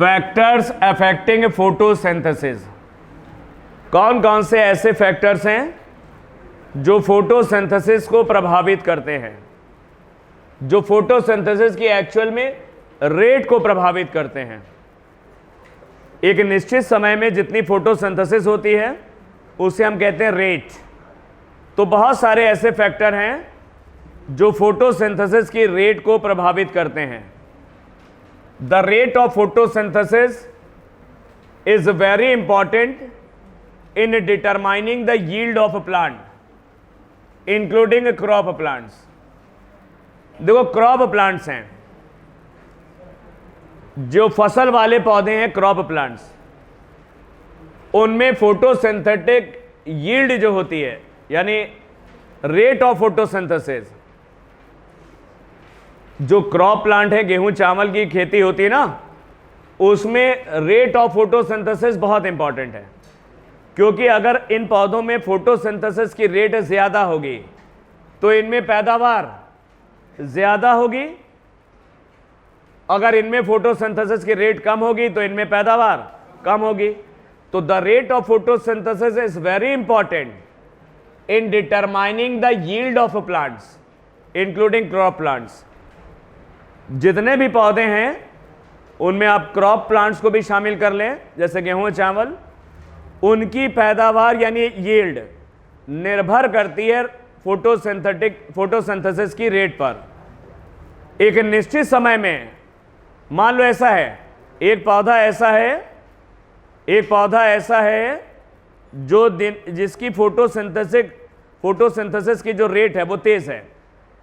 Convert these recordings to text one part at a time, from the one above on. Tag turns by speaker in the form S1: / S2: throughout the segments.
S1: Factors affecting photosynthesis. कौन कौन से ऐसे फैक्टर्स हैं जो फोटोसिंथेसिस को प्रभावित करते हैं, जो फोटोसिंथेसिस की एक्चुअल में रेट को प्रभावित करते हैं। एक निश्चित समय में जितनी फोटोसिंथेसिस होती है उसे हम कहते हैं रेट। तो बहुत सारे ऐसे फैक्टर हैं जो फोटोसिंथेसिस की रेट को प्रभावित करते हैं। The rate of photosynthesis is very important in determining the yield of a plant, including crop plants। देखो क्रॉप प्लांट्स हैं, जो फसल वाले पौधे हैं क्रॉप प्लांट्स, उनमें फोटोसिंथेटिक यील्ड जो होती है यानी रेट ऑफ फोटोसिंथेसिस, जो क्रॉप प्लांट है गेहूं चावल की खेती होती है ना, उसमें रेट ऑफ फोटोसिंथेसिस बहुत इंपॉर्टेंट है। क्योंकि अगर इन पौधों में फोटोसिंथेसिस की रेट ज़्यादा होगी तो इनमें पैदावार ज़्यादा होगी, अगर इनमें फोटोसिंथेसिस की रेट कम होगी तो इनमें पैदावार कम होगी। तो the rate of photosynthesis is very important in determining the yield of plants including crop plants. जितने भी पौधे हैं उनमें आप क्रॉप प्लांट्स को भी शामिल कर लें, जैसे गेहूं चावल, उनकी पैदावार यानी यील्ड निर्भर करती है फोटोसिंथेसिस की रेट पर। एक निश्चित समय में मान लो ऐसा है, एक पौधा ऐसा है जो जिसकी फोटोसिंथेसिस की जो रेट है वो तेज है,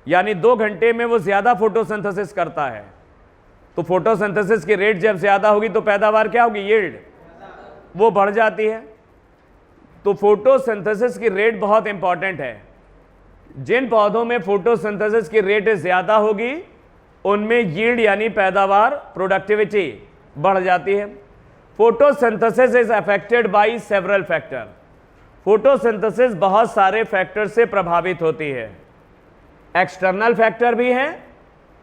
S1: यानी 2 घंटे में वो ज्यादा फोटोसिंथेसिस करता है। तो फोटोसिंथेसिस की रेट जब ज्यादा होगी तो पैदावार क्या होगी, यील्ड वो बढ़ जाती है। तो फोटोसिंथेसिस की रेट बहुत इंपॉर्टेंट है। जिन पौधों में फोटोसिंथेसिस की रेट ज्यादा होगी उनमें यील्ड यानी पैदावार, प्रोडक्टिविटी बढ़ जाती है। Photosynthesis is affected by several factor. Photosynthesis बहुत सारे फैक्टर से प्रभावित होती है। एक्सटर्नल फैक्टर भी हैं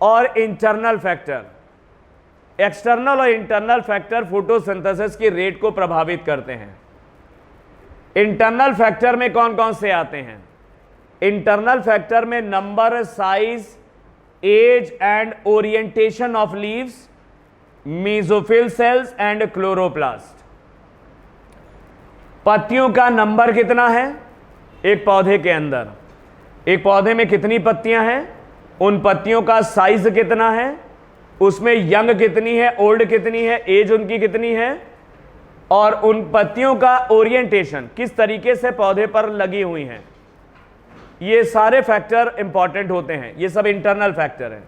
S1: और इंटरनल फैक्टर। एक्सटर्नल और इंटरनल फैक्टर फोटोसिंथेसिस की रेट को प्रभावित करते हैं। इंटरनल फैक्टर में कौन कौन से आते हैं? इंटरनल फैक्टर में number, size, age and orientation of leaves, mesophyll cells and chloroplast. पत्तियों का नंबर कितना है एक पौधे के अंदर, एक पौधे में कितनी पत्तियां हैं, उन पत्तियों का साइज कितना है, उसमें यंग कितनी है, ओल्ड कितनी है, एज उनकी कितनी है, और उन पत्तियों का ओरिएंटेशन किस तरीके से पौधे पर लगी हुई हैं। ये सारे फैक्टर इंपॉर्टेंट होते हैं। ये सब इंटरनल फैक्टर हैं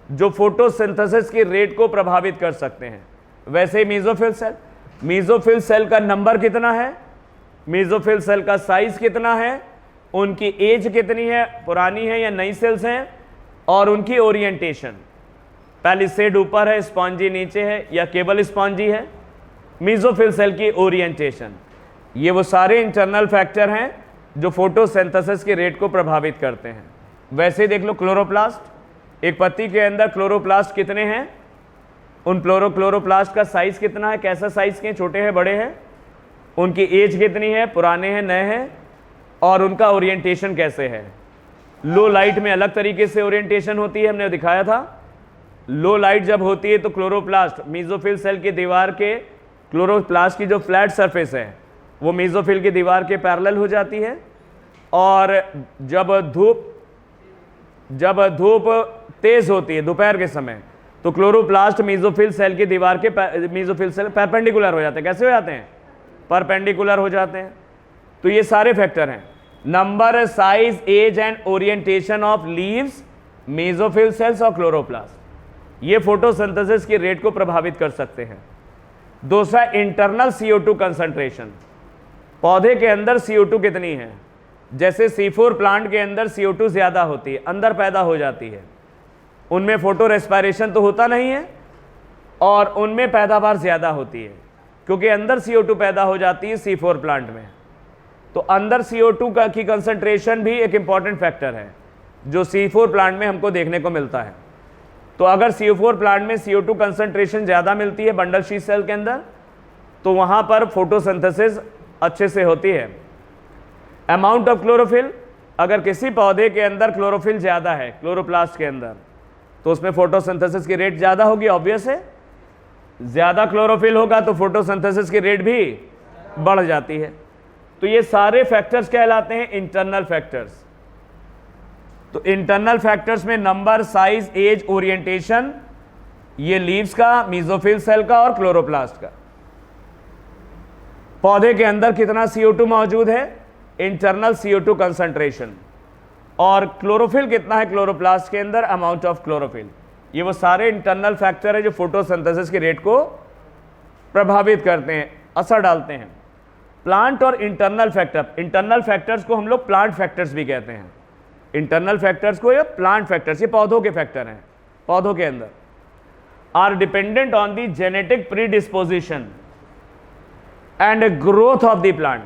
S1: जो फोटोसिंथेसिस की रेट को प्रभावित कर सकते हैं। वैसे ही मेसोफिल सेल का नंबर कितना है, मेसोफिल सेल का साइज कितना है, उनकी एज कितनी है, पुरानी है या नई सेल्स हैं, और उनकी ओरिएंटेशन, पैलिसेड ऊपर है, स्पॉन्जी नीचे है या केवल स्पॉन्जी है, मेसोफिल सेल की ओरिएंटेशन। ये वो सारे इंटरनल फैक्टर हैं जो फोटोसिंथेसिस की रेट को प्रभावित करते हैं। वैसे ही देख लो क्लोरोप्लास्ट, एक पत्ती के अंदर क्लोरोप्लास्ट कितने हैं, उन क्लोरोप्लास्ट का साइज कितना है, कैसा साइज के, छोटे हैं बड़े हैं, उनकी एज कितनी है, पुराने हैं नए हैं, और उनका ओरिएंटेशन कैसे है। लो लाइट में अलग तरीके से ओरिएंटेशन होती है, हमने दिखाया था। लो लाइट जब होती है तो क्लोरोप्लास्ट मेसोफिल सेल की दीवार के, क्लोरोप्लास्ट की जो फ्लैट सरफेस है वो मेसोफिल की दीवार के पैरेलल हो जाती है, और जब धूप तेज होती है दोपहर के समय तो क्लोरोप्लास्ट मेसोफिल सेल की दीवार के मेसोफिल सेल परपेंडिकुलर हो जाते हैं। कैसे हो जाते हैं, परपेंडिकुलर हो जाते हैं। तो ये सारे फैक्टर हैं, number, size, age and orientation of leaves, mesophyll cells और क्लोरोप्लास्ट, ये फोटोसिंथेसिस की रेट को प्रभावित कर सकते हैं। दूसरा, इंटरनल CO2 कंसंट्रेशन, पौधे के अंदर CO2 कितनी है। जैसे C4 प्लांट के अंदर CO2 ज्यादा होती है, अंदर पैदा हो जाती है, उनमें फोटो रेस्पिरेशन तो होता नहीं है और उनमें पैदावार ज्यादा होती है क्योंकि अंदर CO2 पैदा हो जाती है C4 प्लांट में। तो अंदर CO2 की कंसंट्रेशन भी एक इंपॉर्टेंट फैक्टर है जो C4 प्लांट में हमको देखने को मिलता है। तो अगर CO4 प्लांट में CO2 कंसंट्रेशन ज़्यादा मिलती है बंडल शीथ सेल के अंदर, तो वहाँ पर फोटोसिंथेसिस अच्छे से होती है। अमाउंट ऑफ क्लोरोफिल, अगर किसी पौधे के अंदर क्लोरोफिल ज़्यादा है क्लोरोप्लास्ट के अंदर, तो उसमें फोटोसिंथेसिस की रेट ज़्यादा होगी, ऑब्वियस है। ज़्यादा क्लोरोफिल होगा तो फोटोसिंथेसिस की रेट भी बढ़ जाती है। तो ये सारे फैक्टर्स कहलाते हैं इंटरनल फैक्टर्स। तो इंटरनल फैक्टर्स में नंबर, साइज, एज, ओरिएंटेशन, ये लीव्स का, मीजोफिल सेल का और क्लोरोप्लास्ट का। पौधे के अंदर कितना CO2 मौजूद है, इंटरनल CO2 कंसंट्रेशन, और क्लोरोफिल कितना है क्लोरोप्लास्ट के अंदर, अमाउंट ऑफ क्लोरोफिल। ये वो सारे इंटरनल फैक्टर है जो फोटोसिंथेसिस की रेट को प्रभावित करते हैं, असर डालते हैं। प्लांट और इंटरनल फैक्टर, इंटरनल फैक्टर्स को हम लोग प्लांट फैक्टर्स भी कहते हैं। इंटरनल फैक्टर्स को ये प्लांट फैक्टर्स, ये पौधों के फैक्टर हैं, पौधों के अंदर। Are dependent on the genetic predisposition and growth of the plant.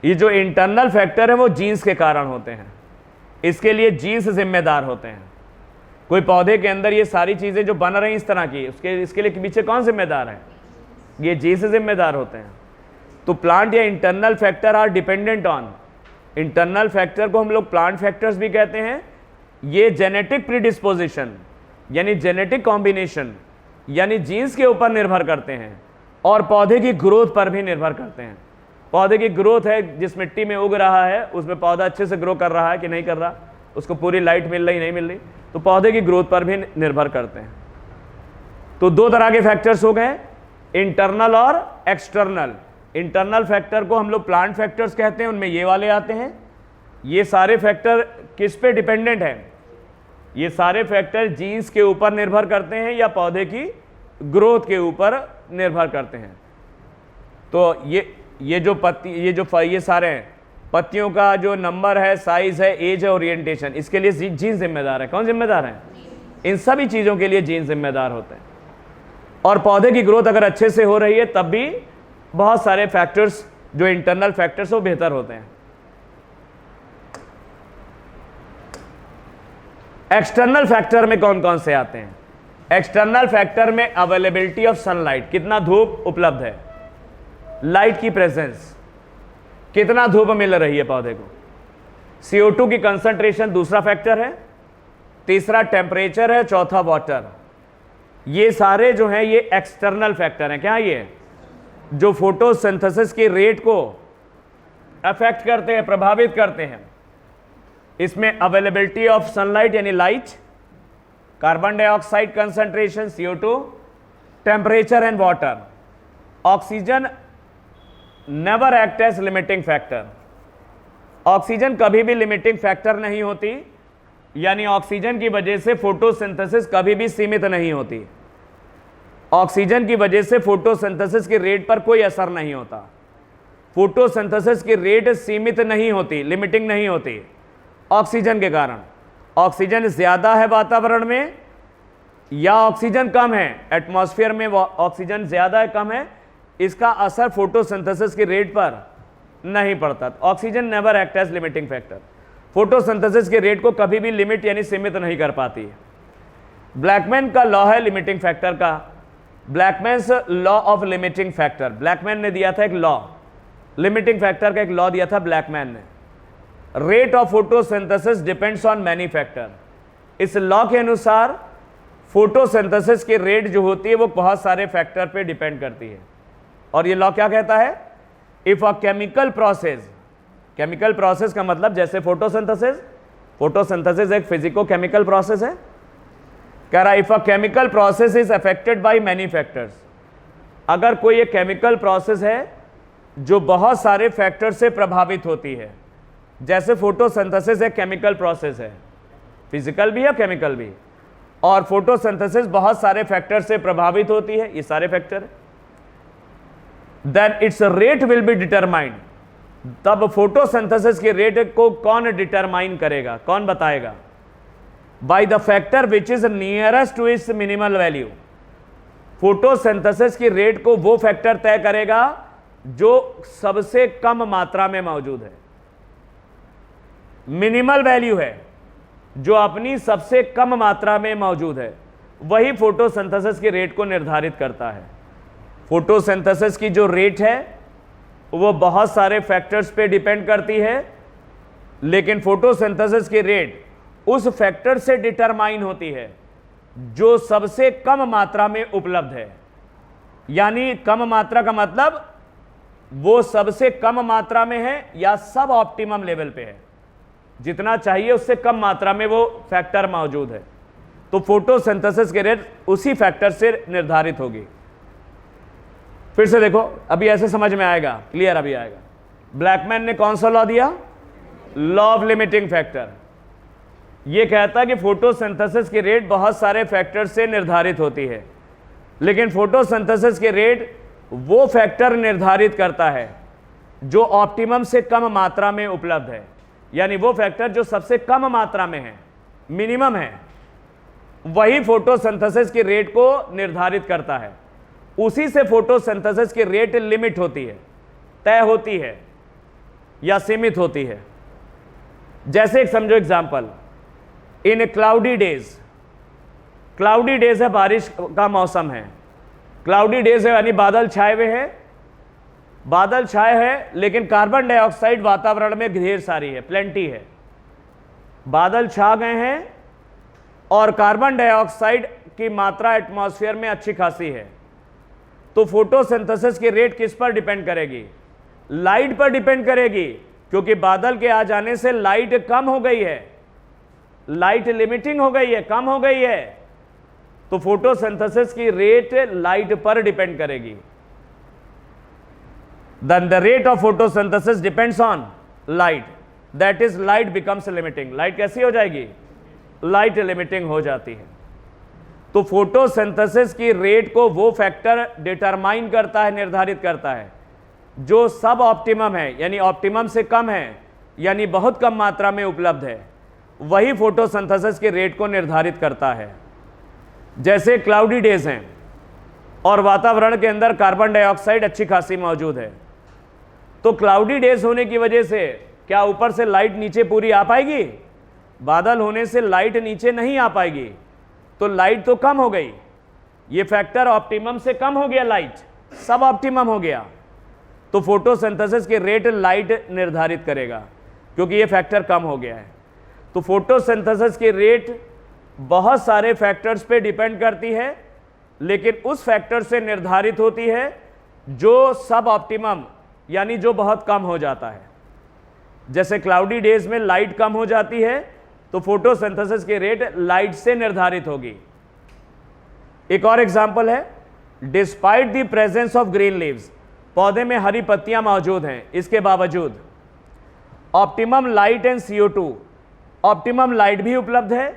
S1: ये जो इंटरनल फैक्टर है वो जीन्स के कारण होते हैं, इसके लिए जीन्स जिम्मेदार होते हैं। कोई पौधे के अंदर ये सारी चीज़ें जो बन रही इस तरह की, उसके इसके लिए पीछे कौन जिम्मेदार है, ये जीन्स जिम्मेदार होते हैं। तो प्लांट या internal factor are dependent on, internal factor को हम लोग प्लांट फैक्टर्स भी कहते हैं। ये जेनेटिक प्रीडिस्पोजिशन यानी जेनेटिक कॉम्बिनेशन यानी जीन्स के ऊपर निर्भर करते हैं, और पौधे की ग्रोथ पर भी निर्भर करते हैं। पौधे की ग्रोथ है, जिस मिट्टी में उग रहा है उसमें पौधा अच्छे से ग्रो कर रहा है कि नहीं कर रहा, उसको पूरी लाइट मिल रही नहीं मिल रही, तो पौधे की ग्रोथ पर भी निर्भर करते हैं। तो दो तरह के फैक्टर्स हो गए, इंटरनल और एक्सटर्नल। इंटरनल फैक्टर को हम लोग प्लांट फैक्टर्स कहते हैं, उनमें ये वाले आते हैं। ये सारे फैक्टर किस पे डिपेंडेंट हैं, ये सारे फैक्टर जीन्स के ऊपर निर्भर करते हैं या पौधे की ग्रोथ के ऊपर निर्भर करते हैं। तो ये जो पत्ती, ये सारे हैं, पत्तियों का जो नंबर है, साइज है, एज है, ओरिएंटेशन, इसके लिए जीन्स जिम्मेदार है। कौन जिम्मेदार है, इन सभी चीज़ों के लिए जीन्स जिम्मेदार होते हैं। और पौधे की ग्रोथ अगर अच्छे से हो रही है तब भी बहुत सारे फैक्टर्स जो इंटरनल फैक्टर्स वो बेहतर होते हैं। एक्सटर्नल फैक्टर में कौन कौन से आते हैं, एक्सटर्नल फैक्टर में अवेलेबिलिटी ऑफ सनलाइट, कितना धूप उपलब्ध है, लाइट की प्रेजेंस, कितना धूप मिल रही है पौधे को, CO2 की कंसंट्रेशन दूसरा फैक्टर है, तीसरा टेम्परेचर है, चौथा वाटर। ये सारे जो हैं ये एक्सटर्नल फैक्टर हैं। क्या ये जो फोटोसिंथेसिस की रेट को अफेक्ट करते हैं, प्रभावित करते हैं। इसमें अवेलेबिलिटी ऑफ सनलाइट यानी light, carbon dioxide concentration CO2, temperature and water. Oxygen never act as limiting factor, oxygen कभी भी लिमिटिंग फैक्टर नहीं होती, यानी ऑक्सीजन की वजह से फोटोसिंथेसिस कभी भी सीमित नहीं होती। ऑक्सीजन की वजह से फोटोसिंथेसिस की रेट पर कोई असर नहीं होता। फोटोसिंथेसिस की रेट सीमित नहीं होती, लिमिटिंग नहीं होती ऑक्सीजन के कारण। ऑक्सीजन ज़्यादा है वातावरण में या ऑक्सीजन कम है, एटमॉस्फेयर में ऑक्सीजन ज़्यादा है कम है, इसका असर फोटोसिंथेसिस की रेट पर नहीं पड़ता। Oxygen never act as limiting factor, photosynthesis की रेट को कभी भी लिमिट यानी सीमित नहीं कर पाती है। ब्लैकमैन का लॉ है लिमिटिंग फैक्टर का, Blackman's law of limiting factor. Blackman ने दिया था एक लॉ, लिमिटिंग फैक्टर का एक लॉ दिया था ब्लैकमैन ने। Rate of photosynthesis depends on many factor. इस लॉ के अनुसार फोटोसिंथेसिस की रेट जो होती है वो बहुत सारे फैक्टर पे डिपेंड करती है। और ये लॉ क्या कहता है, if a chemical process, chemical process का मतलब जैसे फोटोसिंथेसिस, फोटोसिंथेसिस एक फिजिको केमिकल प्रोसेस है। कह रहा if a chemical process is affected by many factors, अगर कोई एक केमिकल प्रोसेस है जो बहुत सारे फैक्टर से प्रभावित होती है, जैसे फोटोसिंथेसिस एक केमिकल प्रोसेस है, फिजिकल भी है केमिकल भी, और फोटोसिंथेसिस बहुत सारे फैक्टर से प्रभावित होती है, ये सारे factor, then its rate will be determined. तब फोटोसिंथेसिस की रेट को कौन डिटरमाइन करेगा, कौन बताएगा, by the factor which is nearest to its minimal value. Photosynthesis की रेट को वो फैक्टर तय करेगा जो सबसे कम मात्रा में मौजूद है। मिनिमल वैल्यू है जो अपनी सबसे कम मात्रा में मौजूद है। वही फोटोसिंथेसिस की रेट को निर्धारित करता है। फोटोसिंथेसिस की जो रेट है वो बहुत सारे फैक्टर्स पे डिपेंड करती है, लेकिन फोटोसिंथेसिस की रेट उस फैक्टर से डिटरमाइन होती है जो सबसे कम मात्रा में उपलब्ध है। यानी कम मात्रा का मतलब वो सबसे कम मात्रा में है या सब ऑप्टिमम लेवल पे है, जितना चाहिए उससे कम मात्रा में वो फैक्टर मौजूद है। तो फोटोसिंथेसिस की रेट उसी फैक्टर से निर्धारित होगी। फिर से देखो, अभी ऐसे समझ में आएगा, क्लियर अभी आएगा। ब्लैकमैन ने कौन सा लॉ दिया? Law of limiting factor. यह कहता है कि फोटोसिंथेसिस की रेट बहुत सारे फैक्टर से निर्धारित होती है, लेकिन फोटोसिंथेसिस की रेट वो फैक्टर निर्धारित करता है जो ऑप्टिमम से कम मात्रा में उपलब्ध है। यानी वो फैक्टर जो सबसे कम मात्रा में है, मिनिमम है, वही फोटोसिंथेसिस की रेट को निर्धारित करता है। उसी से फोटोसिंथेसिस की रेट लिमिट होती है, तय होती है या सीमित होती है। जैसे एक समझो एग्जांपल, इन क्लाउडी डेज, क्लाउडी डेज है, बारिश का मौसम है, क्लाउडी डेज है यानी बादल छाए हुए हैं, बादल छाए हैं लेकिन कार्बन डाइऑक्साइड वातावरण में ढेर सारी है, प्लेंटी है। बादल छा गए हैं और कार्बन डाइऑक्साइड की मात्रा एटमॉस्फेयर में अच्छी खासी है। तो फोटोसिंथेसिस की रेट किस पर डिपेंड करेगी? लाइट पर डिपेंड करेगी, क्योंकि बादल के आ जाने से लाइट कम हो गई है, लाइट लिमिटिंग हो गई है, कम हो गई है। तो फोटोसिंथेसिस की रेट लाइट पर डिपेंड करेगी। Then the rate of photosynthesis depends on light, that is light becomes limiting. Light कैसी हो जाएगी? लाइट लिमिटिंग हो जाती है। तो फोटोसिंथेसिस की रेट को वो फैक्टर डिटरमाइन करता है, निर्धारित करता है, जो सब ऑप्टिमम है, यानी ऑप्टिमम से कम है, यानी बहुत कम मात्रा में उपलब्ध है, वही फोटोसिंथेसिस की रेट को निर्धारित करता है। जैसे क्लाउडी डेज हैं और वातावरण के अंदर कार्बन डाइऑक्साइड अच्छी खासी मौजूद है, तो क्लाउडी डेज होने की वजह से क्या ऊपर से लाइट नीचे पूरी आ पाएगी? बादल होने से लाइट नीचे नहीं आ पाएगी, तो लाइट तो कम हो गई। ये फैक्टर ऑप्टिमम से कम हो गया, लाइट सब ऑप्टिमम हो गया। तो फोटोसिंथेसिस की रेट लाइट निर्धारित करेगा, क्योंकि ये फैक्टर कम हो गया है। तो फोटोसिंथेसिस की रेट बहुत सारे फैक्टर्स पे डिपेंड करती है, लेकिन उस फैक्टर से निर्धारित होती है जो सब ऑप्टिमम, यानी जो बहुत कम हो जाता है। जैसे क्लाउडी डेज में लाइट कम हो जाती है, तो फोटोसिंथेसिस की रेट लाइट से निर्धारित होगी। एक और एग्जांपल है, despite the presence of green leaves, पौधे में हरी पत्तियां मौजूद हैं, इसके बावजूद optimum light and CO2, optimum light भी उपलब्ध है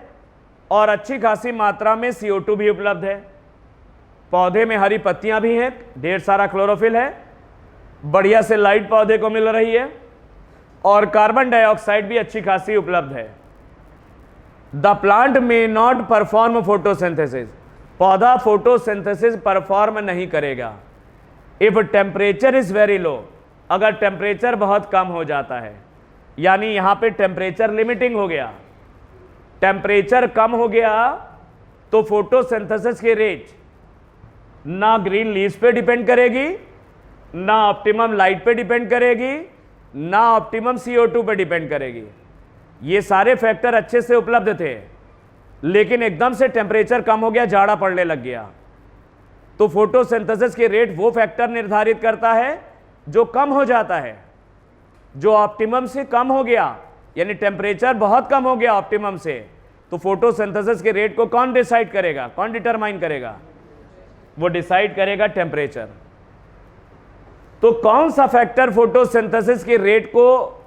S1: और अच्छी खासी मात्रा में CO2 भी उपलब्ध है। पौधे में हरी पत्तियां भी हैं, ढेर सारा क्लोरोफिल है, बढ़िया से लाइट पौधे को मिल रही है और कार्बन डाइऑक्साइड भी अच्छी खासी उपलब्ध है। The plant may not perform photosynthesis, पौधा फोटोसिंथेसिस परफॉर्म नहीं करेगा। If temperature is very low, अगर टेम्परेचर बहुत कम हो जाता है, यानी यहां पे टेम्परेचर लिमिटिंग हो गया, टेम्परेचर कम हो गया, तो फोटोसिंथेसिस की रेट ना ग्रीन लीव्स पे डिपेंड करेगी, ना ऑप्टिमम लाइट पे डिपेंड करेगी, ना ऑप्टिमम CO2 पे डिपेंड करेगी। ये सारे फैक्टर अच्छे से उपलब्ध थे, लेकिन एकदम से टेम्परेचर कम हो गया, जाड़ा पड़ने लग गया, तो फोटोसिंथेसिस की रेट वो फैक्टर निर्धारित करता है जो कम हो जाता है, जो ऑप्टिमम से कम हो गया, यानी टेम्परेचर बहुत कम हो गया ऑप्टिमम से, तो फोटोसिंथेसिस की रेट को कौन डिसाइड करेगा, कौन डिटरमाइन करेगा? वो डिसाइड करेगा टेम्परेचर। तो कौन सा फैक्टर फोटोसिंथेसिस की रेट को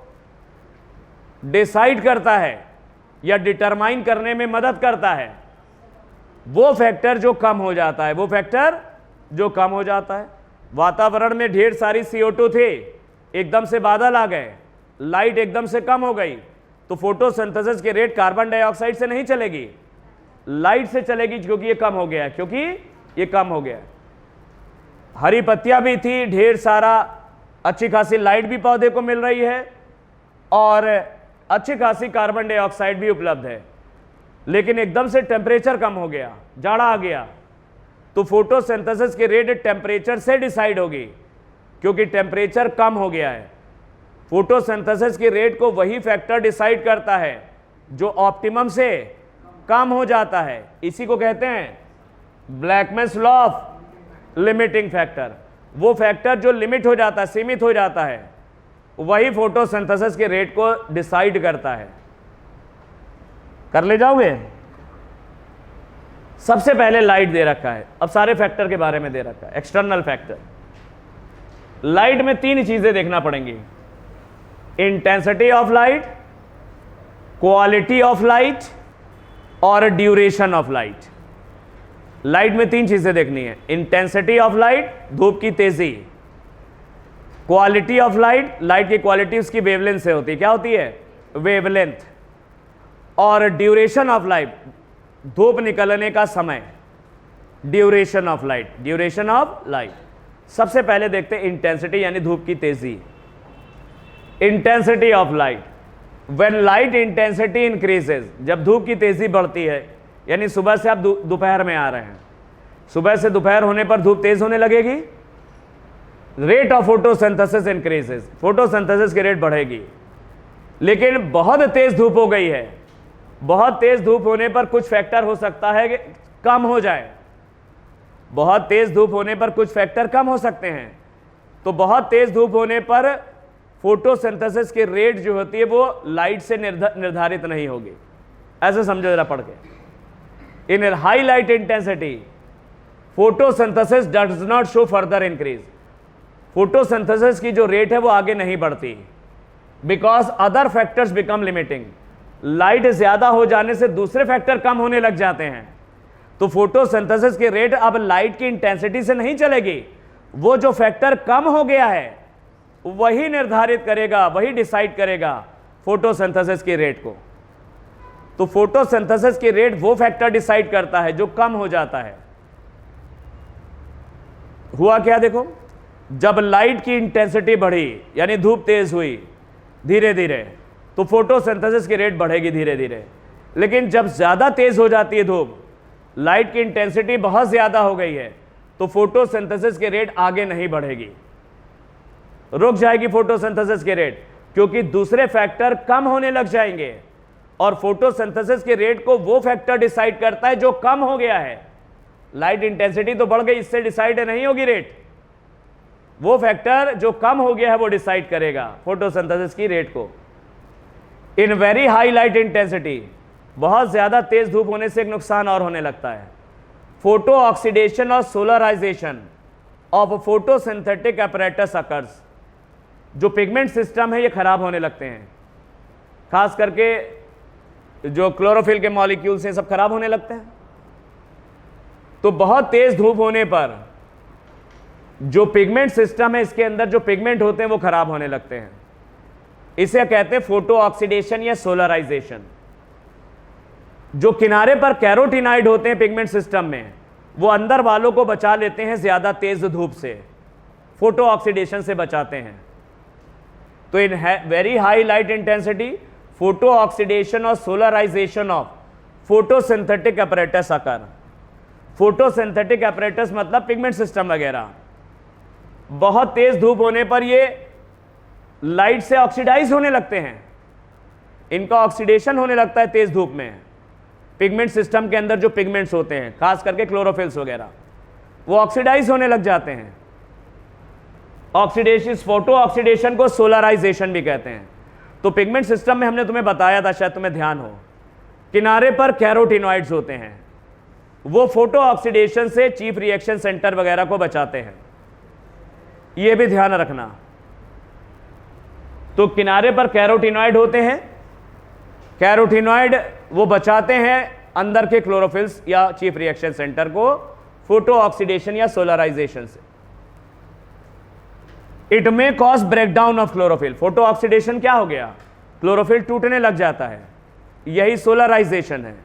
S1: डिसाइड करता है या डिटरमाइन करने में मदद करता है? वो फैक्टर जो कम हो जाता है, वो फैक्टर जो कम हो जाता है। वातावरण में ढेर सारी CO2 थे, एकदम से बादल आ गए, लाइट एकदम से कम हो गई, तो फोटोसिंथेसिस की रेट कार्बन डाइऑक्साइड से नहीं चलेगी, लाइट से चलेगी, क्योंकि ये कम हो गया, क्योंकि ये कम हो गया। हरी पत्तियां भी थी, ढेर सारा अच्छी खासी लाइट भी पौधे को मिल रही है और अच्छी खासी कार्बन डाइऑक्साइड भी उपलब्ध है, लेकिन एकदम से टेम्परेचर कम हो गया, जाड़ा आ गया, तो फोटोसिंथेसिस की रेट टेम्परेचर से डिसाइड होगी, क्योंकि टेम्परेचर कम हो गया है। फोटोसिंथेसिस की रेट को वही फैक्टर डिसाइड करता है जो ऑप्टिमम से कम हो जाता है। इसी को कहते हैं ब्लैकमैन्स लॉ ऑफ लिमिटिंग फैक्टर। वो फैक्टर जो लिमिट हो जाता है, सीमित हो जाता है, वही फोटोसिंथेसिस के रेट को डिसाइड करता है। कर ले जाओगे? सबसे पहले लाइट दे रखा है, अब सारे फैक्टर के बारे में दे रखा है, एक्सटर्नल फैक्टर। लाइट में 3 चीजें देखना पड़ेंगी, intensity of light, quality of light और ड्यूरेशन ऑफ लाइट। लाइट में 3 चीजें देखनी है, इंटेंसिटी ऑफ लाइट, धूप की तेजी, क्वालिटी ऑफ लाइट, लाइट की क्वालिटी उसकी वेवलेंथ से होती है, क्या होती है? वेवलेंथ, और ड्यूरेशन ऑफ लाइट, धूप निकलने का समय, duration of light, duration of light. सबसे पहले देखते हैं इंटेंसिटी यानी धूप की तेजी। Intensity of light, when light intensity increases, जब धूप की तेजी बढ़ती है, यानी सुबह से आप दोपहर में आ रहे हैं, सुबह से दोपहर होने पर धूप तेज होने लगेगी, rate of photosynthesis increases, photosynthesis की रेट बढ़ेगी। लेकिन बहुत तेज धूप हो गई है, बहुत तेज धूप होने पर कुछ फैक्टर हो सकता है कि कम हो जाए, बहुत तेज धूप होने पर कुछ फैक्टर कम हो सकते हैं। तो बहुत तेज धूप होने पर फोटोसिंथेसिस की रेट जो होती है वो लाइट से निर्धारित नहीं होगी। ऐसे समझो जरा पढ़ के, इन high light intensity photosynthesis does not show further increase, photosynthesis की जो रेट है वो आगे नहीं बढ़ती, because other factors become limiting. Light ज्यादा हो जाने से दूसरे फैक्टर कम होने लग जाते हैं, तो फोटोसिंथेसिस की रेट अब लाइट की इंटेंसिटी से नहीं चलेगी, वो जो फैक्टर कम हो गया है वही निर्धारित करेगा, वही डिसाइड करेगा फोटोसिंथेसिस की रेट को। तो फोटोसिंथेसिस की रेट वो फैक्टर डिसाइड करता है जो कम हो जाता है। हुआ क्या देखो, जब लाइट की इंटेंसिटी बढ़ी यानी धूप तेज हुई धीरे धीरे, तो फोटोसिंथेसिस की रेट बढ़ेगी धीरे धीरे। लेकिन जब ज़्यादा तेज हो जाती है धूप, लाइट की इंटेंसिटी बहुत ज़्यादा हो गई है, तो फोटोसिंथेसिस की रेट आगे नहीं बढ़ेगी, रुक जाएगी फोटोसिंथेसिस की रेट, क्योंकि दूसरे फैक्टर कम होने लग जाएंगे। और फोटोसिंथेसिस की रेट को वो फैक्टर डिसाइड करता है जो कम हो गया है। लाइट इंटेंसिटी तो बढ़ गई, इससे डिसाइड नहीं होगी रेट, वो फैक्टर जो कम हो गया है वो डिसाइड करेगा फोटोसिंथेसिस की रेट को। इन वेरी हाई लाइट इंटेंसिटी, बहुत ज्यादा तेज धूप होने से एक नुकसान और होने लगता है, फोटो ऑक्सीडेशन और solarization of photosynthetic apparatus occurs. जो पिगमेंट सिस्टम है ये खराब होने लगते हैं, खास करके जो क्लोरोफिल के मॉलिक्यूल्स हैं सब खराब होने लगते हैं। तो बहुत तेज धूप होने पर जो पिगमेंट सिस्टम है, इसके अंदर जो पिगमेंट होते हैं वो खराब होने लगते हैं, इसे कहते हैं फोटो ऑक्सीडेशन या सोलराइजेशन। जो किनारे पर कैरोटिनाइड होते हैं पिगमेंट सिस्टम में, वो अंदर वालों को बचा लेते हैं ज्यादा तेज धूप से, फोटो ऑक्सीडेशन से बचाते हैं। तो in very high light intensity photo oxidation और solarization of photosynthetic apparatus occur. Photosynthetic apparatus मतलब पिगमेंट सिस्टम वगैरह, बहुत तेज धूप होने पर ये लाइट से ऑक्सीडाइज होने लगते हैं, इनका ऑक्सीडेशन होने लगता है तेज धूप में। पिगमेंट सिस्टम के अंदर जो पिगमेंट्स होते हैं, खास करके क्लोरोफिल्स वगैरह, वो ऑक्सीडाइज होने लग जाते हैं। ऑक्सीडेशन, फोटो ऑक्सीडेशन को सोलराइजेशन भी कहते हैं। तो पिगमेंट सिस्टम में हमने तुम्हें बताया था, शायद तुम्हें ध्यान हो, किनारे पर कैरोटिनॉइड्स होते हैं, वो फोटो ऑक्सीडेशन से चीफ रिएक्शन सेंटर वगैरह को बचाते हैं, ये भी ध्यान रखना। तो किनारे पर कैरोटिनॉइड होते हैं, कैरोटिनॉइड वो बचाते हैं अंदर के क्लोरोफिल्स या चीफ रिएक्शन सेंटर को फोटो ऑक्सीडेशन या सोलराइजेशन से। It may cause breakdown of chlorophyll, photo oxidation क्या हो गया, क्लोरोफिल टूटने लग जाता है, यही सोलराइजेशन है।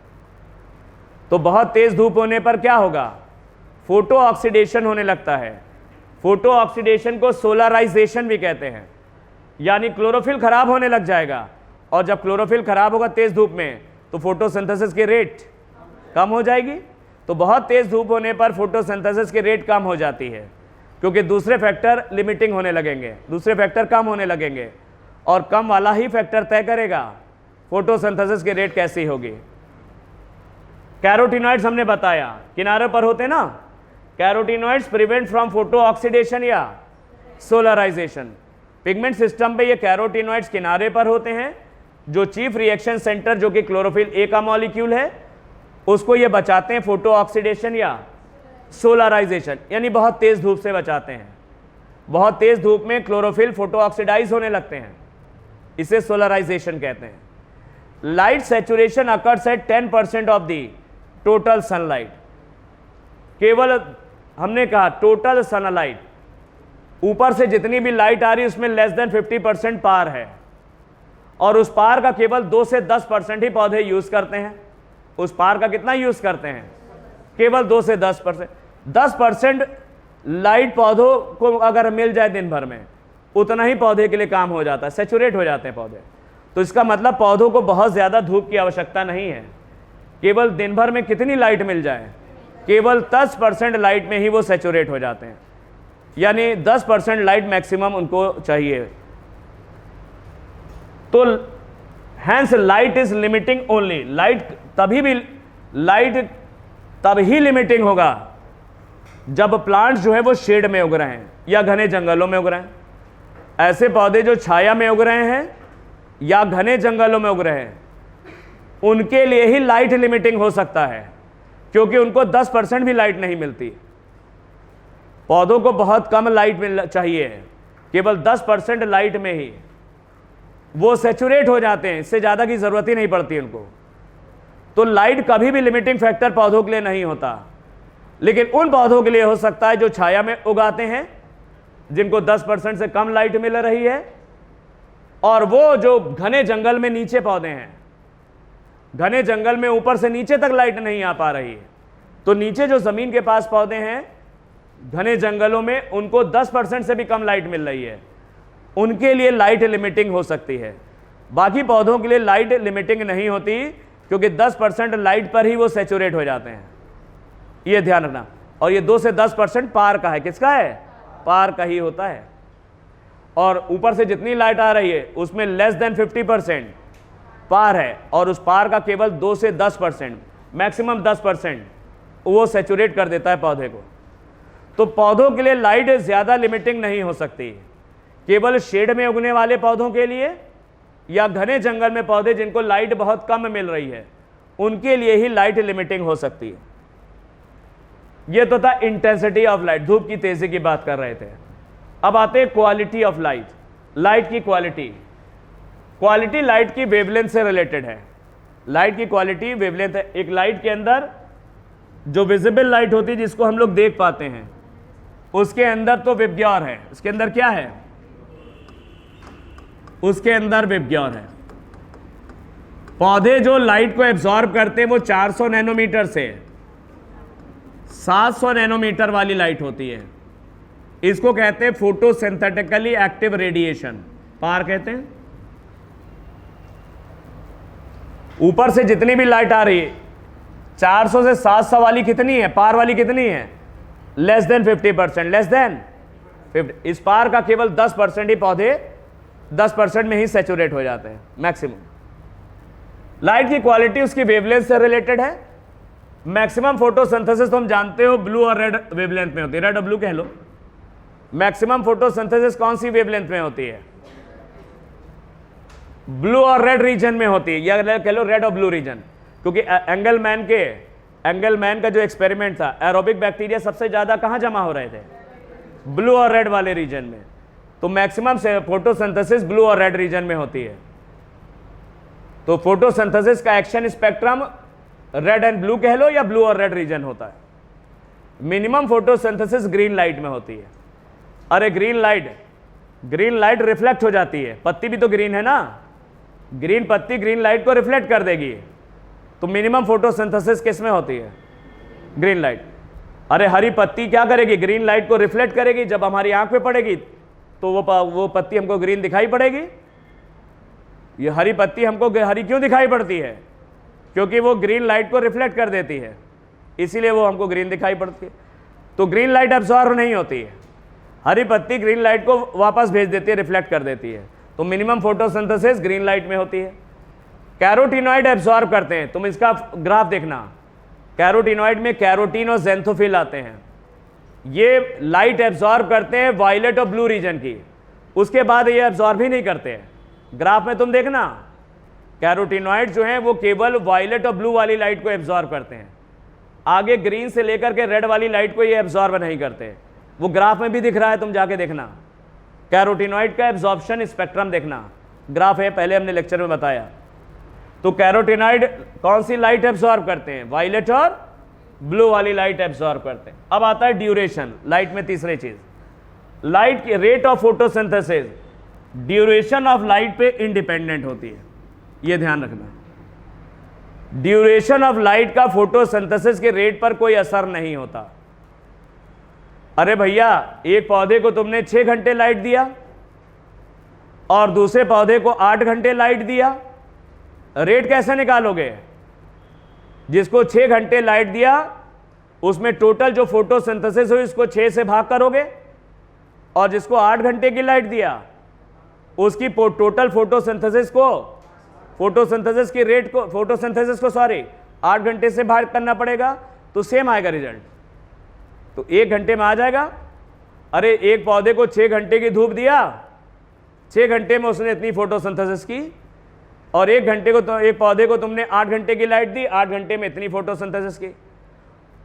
S1: तो बहुत तेज धूप होने पर क्या होगा, फोटो ऑक्सीडेशन होने लगता है। फोटो ऑक्सीडेशन को सोलराइजेशन भी कहते हैं, यानी क्लोरोफिल खराब होने लग जाएगा, और जब क्लोरोफिल खराब होगा तेज धूप में, तो फोटोसिंथेसिस की रेट कम हो जाएगी। तो बहुत तेज धूप होने पर फोटोसिंथेसिस की रेट कम हो जाती है, क्योंकि दूसरे फैक्टर लिमिटिंग होने लगेंगे, दूसरे फैक्टर कम होने लगेंगे, और कम वाला ही फैक्टर तय करेगा फोटोसिंथेसिस की रेट कैसी होगी। कैरोटीनॉइड्स हमने बताया किनारे पर होते ना, carotenoids prevent from photo oxidation या सोलराइजेशन। पिगमेंट सिस्टम पे ये कैरोटीनॉइड्स किनारे पर होते हैं, जो चीफ रिएक्शन सेंटर जो कि क्लोरोफिल ए का मॉलिक्यूल है, उसको ये बचाते हैं फोटो ऑक्सीडेशन या सोलराइजेशन, यानी बहुत तेज धूप से बचाते हैं। बहुत तेज धूप में क्लोरोफिल फोटो ऑक्सीडाइज होने लगते हैं, इसे सोलराइजेशन कहते हैं। Light saturation occurs at 10% of the total sunlight. केवल हमने कहा टोटल सनलाइट, ऊपर से जितनी भी लाइट आ रही है उसमें लेस देन 50% पार है, और उस पार का केवल 2 से 10% ही पौधे यूज करते हैं। उस पार का कितना यूज करते हैं? केवल 2 से 10%। 10% लाइट पौधों को अगर मिल जाए दिन भर में, उतना ही पौधे के लिए काम हो जाता है, सैचुरेट हो जाते हैं पौधे। तो इसका मतलब पौधों को बहुत ज़्यादा धूप की आवश्यकता नहीं है, केवल दिन भर में कितनी लाइट मिल जाए, केवल 10% लाइट में ही वो सैचुरेट हो जाते हैं, यानी 10% लाइट मैक्सिमम उनको चाहिए। तो hence light is limiting only, light तभी लिमिटिंग होगा जब प्लांट्स जो है वो शेड में उग रहे हैं या घने जंगलों में उग रहे हैं। ऐसे पौधे जो छाया में उग रहे हैं या घने जंगलों में उग रहे हैं, उनके लिए ही लाइट लिमिटिंग हो सकता है, क्योंकि उनको 10% भी लाइट नहीं मिलती। पौधों को बहुत कम लाइट चाहिए, केवल 10% लाइट में ही वो सैचुरेट हो जाते हैं, इससे ज़्यादा की ज़रूरत ही नहीं पड़ती उनको। तो लाइट कभी भी लिमिटिंग फैक्टर पौधों के लिए नहीं होता, लेकिन उन पौधों के लिए हो सकता है जो छाया में उगाते हैं, जिनको 10% से कम लाइट मिल रही है, और वो जो घने जंगल में नीचे पौधे हैं, घने जंगल में ऊपर से नीचे तक लाइट नहीं आ पा रही है, तो नीचे जो ज़मीन के पास पौधे हैं घने जंगलों में, उनको 10% से भी कम लाइट मिल रही है, उनके लिए लाइट लिमिटिंग हो सकती है। बाकी पौधों के लिए लाइट लिमिटिंग नहीं होती, क्योंकि 10% लाइट पर ही वो सैचुरेट हो जाते हैं, ये ध्यान रखना। और ये 2 से 10% पार का है, किसका है? पार का ही होता है। और ऊपर से जितनी लाइट आ रही है उसमें लेस देन 50% पार है, और उस पार का केवल 2 से 10%, मैक्सिमम 10% वो सैचुरेट कर देता है पौधे को। तो पौधों के लिए लाइट ज़्यादा लिमिटिंग नहीं हो सकती, केवल शेड में उगने वाले पौधों के लिए या घने जंगल में पौधे जिनको लाइट बहुत कम मिल रही है, उनके लिए ही लाइट लिमिटिंग हो सकती है। ये तो था इंटेंसिटी ऑफ लाइट, धूप की तेजी की बात कर रहे थे। अब आते हैं क्वालिटी ऑफ लाइट, लाइट की क्वालिटी। क्वालिटी लाइट की वेवलेंथ से रिलेटेड है। लाइट की क्वालिटी वेवलेंथ है। एक लाइट के अंदर जो विजिबल लाइट होती है, जिसको हम लोग देख पाते हैं, उसके अंदर तो विबग्योर है। उसके अंदर क्या है? उसके अंदर विबग्योर है। पौधे जो लाइट को एब्जॉर्ब करते हैं वो 400 नैनोमीटर से 700 नैनोमीटर वाली लाइट होती है। इसको कहते हैं फोटोसिंथेटिकली एक्टिव रेडिएशन, पार कहते हैं। ऊपर से जितनी भी लाइट आ रही है 400 से 700 वाली कितनी है? पार वाली कितनी है? Less than 50%, less than 50। इस पार का केवल 10% ही पौधे 10% में ही सैचुरेट हो जाते हैं मैक्सिमम। लाइट की क्वालिटी उसकी वेवलेंथ से रिलेटेड है। मैक्सिमम फोटोसिंथेसिस तो हम जानते हो ब्लू और रेड वेवलेंथ में होती है, रेड और ब्लू कह लो। मैक्सिमम फोटोसिंथेसिस कौन सी वेवलेंथ में होती है? ब्लू और रेड रीजन में होती है, या कह लो रेड और ब्लू रीजन। क्योंकि एंगलमैन का जो एक्सपेरिमेंट था, एरोबिक बैक्टीरिया सबसे ज्यादा कहां जमा हो रहे थे? ब्लू और रेड वाले रीजन में। तो मैक्सिमम से फोटोसिंथेसिस ब्लू और रेड रीजन में होती है। तो फोटोसिंथेसिस का action spectrum red and blue कह लो या ब्लू और रेड रीजन होता है। मिनिमम फोटोसिंथेसिस ग्रीन लाइट में होती है। अरे ग्रीन लाइट रिफ्लेक्ट हो जाती है, पत्ती भी तो ग्रीन है ना, ग्रीन पत्ती ग्रीन लाइट को रिफ्लेक्ट कर देगी। तो मिनिमम फोटोसिंथेसिस किस में होती है? Green light. अरे हरी पत्ती क्या करेगी? ग्रीन लाइट को रिफ्लेक्ट करेगी, जब हमारी आंख पे पड़ेगी तो वो पत्ती हमको ग्रीन दिखाई पड़ेगी। ये हरी पत्ती हमको हरी क्यों दिखाई पड़ती है? क्योंकि वो ग्रीन लाइट को रिफ्लेक्ट कर देती है, इसीलिए वो हमको ग्रीन दिखाई पड़ती है। तो ग्रीन लाइट एब्जॉर्ब नहीं होती है, हरी पत्ती ग्रीन लाइट को वापस भेज देती है, रिफ्लेक्ट कर देती है। तो मिनिमम फोटोसिंथेसिस ग्रीन लाइट में होती है। कैरोटीनॉइड एब्जॉर्ब करते हैं, तुम इसका ग्राफ देखना, कैरोटीनॉइड में कैरोटीन और ज़ैंथोफिल आते हैं, ये लाइट एब्जॉर्ब करते हैं वायलेट और ब्लू रीजन की, उसके बाद ये एब्जॉर्ब ही नहीं करते हैं। ग्राफ में तुम देखना, कैरोटीनॉइड जो हैं वो केवल वायलेट और ब्लू वाली लाइट को एब्जॉर्ब करते हैं, आगे ग्रीन से लेकर के रेड वाली लाइट को ये एब्जॉर्ब नहीं करते। वो ग्राफ में भी दिख रहा है, तुम जाके देखना, कैरोटीनॉइड का एब्जॉर्प्शन स्पेक्ट्रम देखना, ग्राफ है, पहले हमने लेक्चर में बताया। तो कैरोटीनॉइड कौन सी लाइट एब्जॉर्ब करते हैं? वायलेट और ब्लू वाली लाइट एब्जॉर्ब करते हैं। अब आता है ड्यूरेशन, लाइट में तीसरी चीज, लाइट की rate of photosynthesis duration of light पे इंडिपेंडेंट होती है, ये ध्यान रखना। ड्यूरेशन ऑफ लाइट का फोटोसिंथेसिस के रेट पर कोई असर नहीं होता। अरे भैया, एक पौधे को तुमने 6 घंटे लाइट दिया और दूसरे पौधे को 8 घंटे लाइट दिया, रेट कैसे निकालोगे? जिसको 6 घंटे लाइट दिया उसमें टोटल जो फोटोसिंथेसिस हुई उसको 6 से भाग करोगे, और जिसको 8 घंटे की लाइट दिया उसकी टोटल फोटोसिंथेसिस की रेट को, फोटोसिंथेसिस को 8 घंटे से भाग करना पड़ेगा, तो सेम आएगा रिजल्ट। तो 1 घंटे में आ जाएगा। अरे एक पौधे को 6 घंटे की धूप दिया, 6 घंटे में उसने इतनी फोटोसिंथेसिस की, और 1 घंटे को, तो एक पौधे को तुमने 8 घंटे की लाइट दी, 8 घंटे में इतनी फोटोसिंथेसिस की।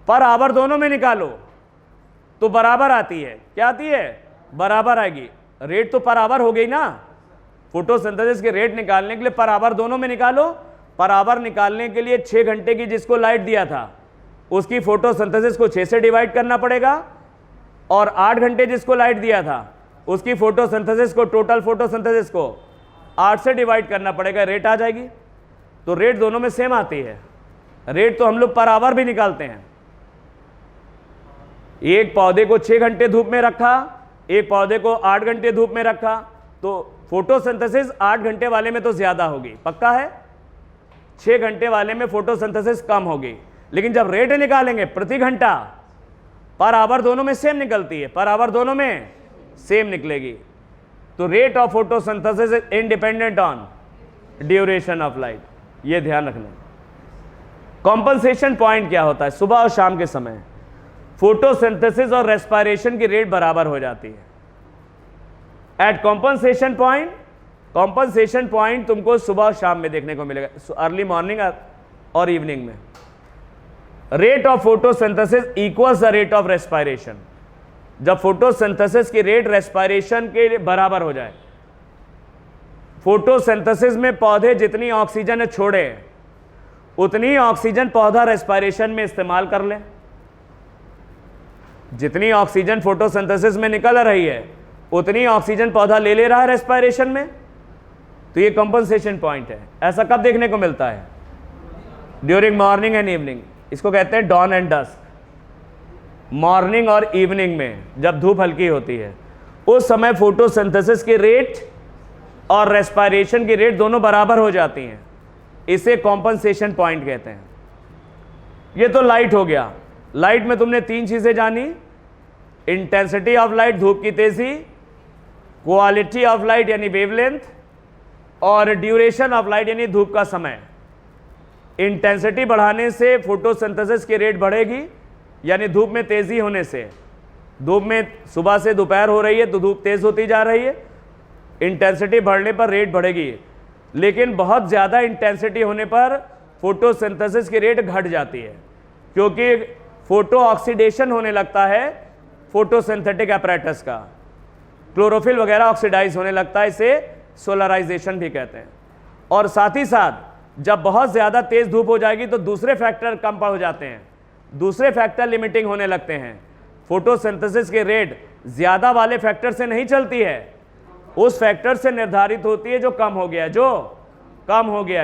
S1: पर आवर दोनों में निकालो तो बराबर आती है। क्या आती है? बराबर आएगी। रेट तो पर आवर हो गई ना, फोटोसिंथेसिस के रेट निकालने के लिए पर आवर दोनों में निकालो। पर आवर निकालने के लिए 6 घंटे की जिसको लाइट दिया था उसकी फोटोसिंथेसिस को 6 से डिवाइड करना पड़ेगा, और 8 घंटे जिसको लाइट दिया था उसकी फोटोसिंथेसिस को, टोटल फोटोसिंथेसिस को 8 से डिवाइड करना पड़ेगा, रेट आ जाएगी। तो रेट दोनों में सेम आती है। रेट तो हम लोग पर आवर भी निकालते हैं। एक पौधे को 6 घंटे धूप में रखा, एक पौधे को 8 घंटे धूप में रखा, तो फोटोसिंथेसिस 8 घंटे वाले में तो ज्यादा होगी, पक्का है। 6 घंटे वाले में फोटोसिंथेसिस कम होगी। लेकिन जब रेट निकालेंगे प्रति घंटा, पर आवर दोनों में सेम निकलती है, पर आवर दोनों में सेम निकलेगी। तो rate of photosynthesis is independent on duration of light, ये ध्यान रखना। कॉम्पनसेशन पॉइंट क्या होता है? सुबह और शाम के समय फोटोसिंथेसिस और रेस्पिरेशन की रेट बराबर हो जाती है। एट कॉम्पनसेशन पॉइंट तुमको सुबह और शाम में देखने को मिलेगा, अर्ली मॉर्निंग और इवनिंग में। Rate of photosynthesis equals the rate of respiration. जब फोटोसिंथेसिस की रेट रेस्पिरेशन के बराबर हो जाए, फोटोसिंथेसिस में पौधे जितनी ऑक्सीजन छोड़े उतनी ऑक्सीजन पौधा रेस्पिरेशन में इस्तेमाल कर ले। जितनी ऑक्सीजन फोटोसिंथेसिस में निकल रही है उतनी ऑक्सीजन पौधा ले रहा है रेस्पिरेशन में। तो ये कंपनसेशन पॉइंट है। ऐसा कब देखने को मिलता है? During morning and evening. इसको कहते हैं डॉन एंड डस्क। मॉर्निंग और इवनिंग में जब धूप हल्की होती है उस समय फोटोसिंथेसिस की रेट और रेस्पिरेशन की रेट दोनों बराबर हो जाती हैं। इसे कॉम्पनसेशन पॉइंट कहते हैं। ये तो लाइट हो गया। लाइट में तुमने 3 चीजें जानी, इंटेंसिटी ऑफ लाइट धूप की तेजी, क्वालिटी ऑफ लाइट यानी वेवलेंथ, और ड्यूरेशन ऑफ लाइट यानी धूप का समय। इंटेंसिटी बढ़ाने से फोटोसिंथेसिस की रेट बढ़ेगी, यानी धूप में तेजी होने से। धूप में सुबह से दोपहर हो रही है तो धूप तेज होती जा रही है, इंटेंसिटी बढ़ने पर रेट बढ़ेगी। लेकिन बहुत ज़्यादा इंटेंसिटी होने पर फोटोसिंथेसिस की रेट घट जाती है, क्योंकि फोटो ऑक्सीडेशन होने लगता है फोटोसिंथेटिक apparatus का। क्लोरोफिल वगैरह ऑक्सीडाइज होने लगता है, इसे सोलराइजेशन भी कहते हैं। और साथ ही साथ जब बहुत ज़्यादा तेज़ धूप हो जाएगी तो दूसरे फैक्टर कम हो जाते हैं, दूसरे फैक्टर लिमिटिंग होने लगते हैं। फोटोसिंथेसिस के रेट ज़्यादा वाले फैक्टर से नहीं चलती है, उस फैक्टर से निर्धारित होती है जो कम हो गया,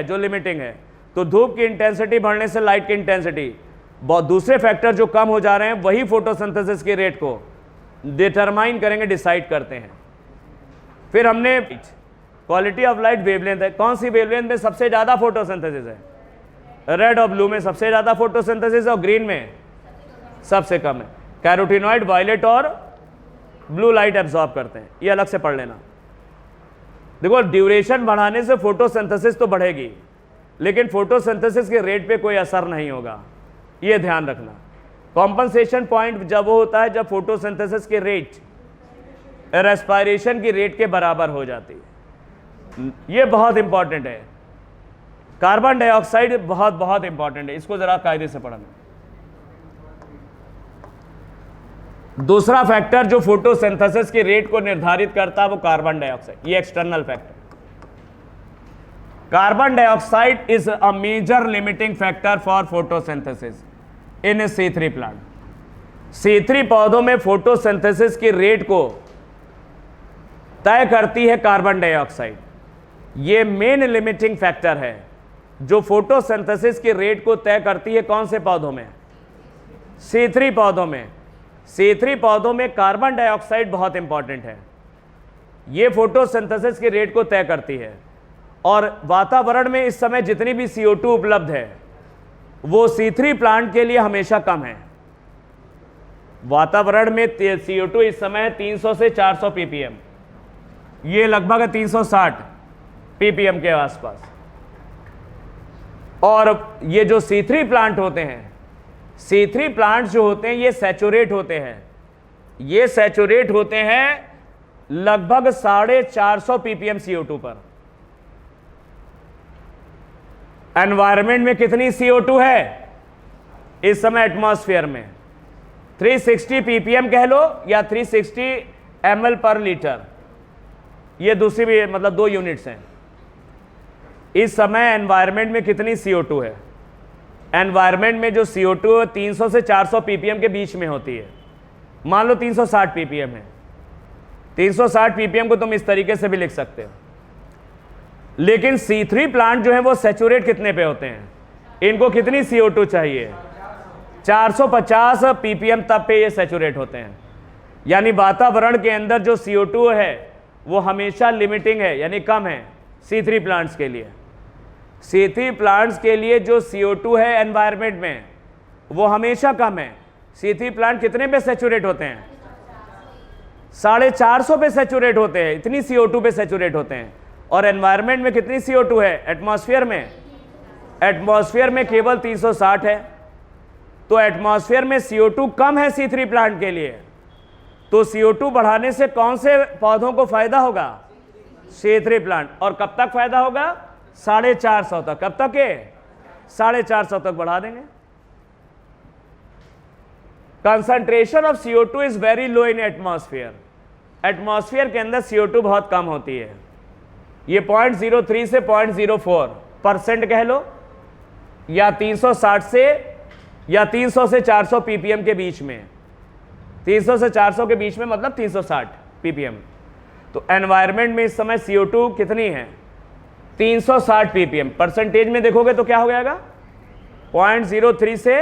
S1: जो लिमिटिंग है। तो धूप की इंटेंसिटी बढ़ने से लाइट की इंटेंसिटी, बहुत दूसरे फैक्टर जो कम हो जा रहे हैं वही फोटोसिंथेसिस की रेट को डिटरमाइन करेंगे, डिसाइड करते हैं। फिर हमने क्वालिटी ऑफ लाइट वेवलेंथ है। कौन सी वेवलेंथ में सबसे ज़्यादा फोटोसिंथेसिस है? रेड और ब्लू में सबसे ज़्यादा फोटोसिंथेसिस और ग्रीन में सबसे कम है। कैरोटीनॉइड वायलेट और ब्लू लाइट एब्जॉर्ब करते हैं, ये अलग से पढ़ लेना। देखो ड्यूरेशन बढ़ाने से फोटोसिंथेसिस तो बढ़ेगी, लेकिन फोटोसिंथेसिस के रेट पे कोई असर नहीं होगा, ये ध्यान रखना। कॉम्पनसेशन पॉइंट जब वो होता है जब फोटोसिंथेसिस के रेट रेस्पिरेशन की रेट के बराबर हो जाती है। ये बहुत इंपॉर्टेंट है। कार्बन डाइऑक्साइड बहुत बहुत इंपॉर्टेंट है, इसको जरा कायदे से पढ़ना। दूसरा फैक्टर जो फोटोसिंथेसिस की रेट को निर्धारित करता है वो कार्बन डाइऑक्साइड, ये external factor. Carbon dioxide is a major limiting factor for photosynthesis in C3 plant. C3 पौधों में फोटोसिंथेसिस की रेट को तय करती है कार्बन डाइऑक्साइड। ये मेन लिमिटिंग फैक्टर है जो फोटोसिंथेसिस की रेट को तय करती है। कौन से पौधों में? C3 पौधों में। C3 पौधों में कार्बन डाइऑक्साइड बहुत इंपॉर्टेंट है, ये फोटोसिंथेसिस की रेट को तय करती है। और वातावरण में इस समय जितनी भी CO2 उपलब्ध है वो C3 प्लांट के लिए हमेशा कम है। वातावरण में CO2 इस समय 300 से 400 ppm, ये लगभग 360 ppm के आसपास। और ये जो C3 प्लांट होते हैं, C3 प्लांट जो होते हैं ये सैचुरेट होते हैं, ये सैचुरेट होते हैं लगभग 450 ppm CO2 पर। एनवायरनमेंट में कितनी CO2 है इस समय एटमॉस्फेयर में? 360 ppm कह लो या 360 ml पर लीटर, ये दूसरी भी मतलब 2 यूनिट्स हैं। इस समय एनवायरनमेंट में कितनी CO2 है? एनवायरनमेंट में जो CO2 है 300 से 400 ppm के बीच में होती है। मान लो 360 ppm है, 360 ppm को तुम इस तरीके से भी लिख सकते हो। लेकिन C3 प्लांट जो है वो सैचुरेट कितने पे होते हैं? इनको कितनी CO2 चाहिए? 450 ppm तक पे ये सैचुरेट होते हैं। यानी वातावरण के अंदर जो CO2 है वो हमेशा लिमिटिंग है, यानी कम है C3 प्लांट्स के लिए। C3 प्लांट्स के लिए जो CO2 है एनवायरनमेंट में वो हमेशा कम है। C3 प्लांट कितने पे सैचुरेट होते हैं? 450 पे सैचुरेट होते हैं, इतनी CO2 पे सैचुरेट होते हैं। और एनवायरनमेंट में कितनी CO2 है? एटमॉस्फेयर में, एटमॉस्फेयर में केवल 360 है। तो एटमॉस्फेयर में CO2 कम है C3 प्लांट के लिए। तो CO2 बढ़ाने से कौन से पौधों को फायदा होगा? C3 plant. और कब तक फायदा होगा? 450 तक। कब तक है? 450 तक बढ़ा देंगे। Concentration of CO2 is very low in atmosphere. Atmosphere के अंदर CO2 बहुत कम होती है, ये 0.03 से 0.04% कह लो, या 360 से या 300 से 400 ppm के बीच में। 300 से 400 के बीच में मतलब 360 ppm। तो एनवायरनमेंट में इस समय CO2 कितनी है? 360 ppm। परसेंटेज में देखोगे तो क्या हो जाएगा? 0.03 से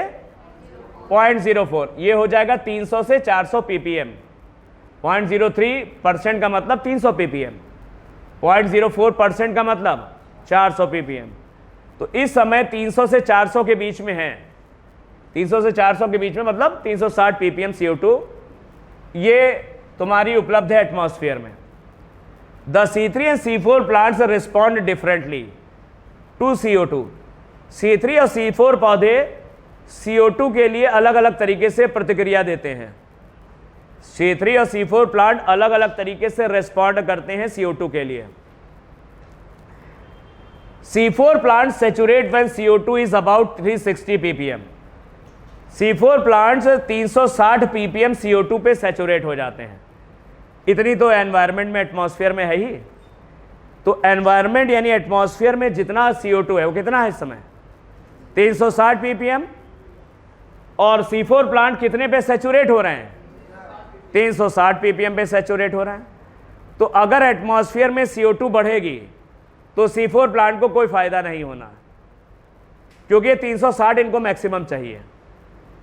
S1: 0.04, ये हो जाएगा 300 से 400 ppm। 0.03% का मतलब 300 ppm, 0.04% का मतलब 400 ppm। तो इस समय 300 से 400 के बीच में है, 300 से 400 के बीच में मतलब 360 ppm CO2 ये तुम्हारी उपलब्ध है एटमॉस्फेयर में। The C3 and C4 plants respond differently to CO2। C3 और C4 पौधे CO2 के लिए अलग अलग तरीके से प्रतिक्रिया देते हैं। C3 और C4 प्लांट अलग अलग तरीके से रिस्पॉन्ड करते हैं CO2 के लिए। C4 plant saturate when CO2 is about 360 ppm। C4 plants 360 ppm CO2 पे सैचुरेट हो जाते हैं। इतनी तो एनवायरनमेंट में एटमॉस्फेयर में है ही। तो एनवायरनमेंट यानी एटमॉस्फेयर में जितना CO2 है वो कितना है इस समय? 360 ppm। और C4 प्लांट कितने पे सैचुरेट हो रहे हैं? 360 ppm पे सैचुरेट हो रहे हैं। तो अगर एटमॉस्फेयर में CO2 बढ़ेगी तो C4 प्लांट को कोई फायदा नहीं होना, क्योंकि 360 इनको मैक्सिमम चाहिए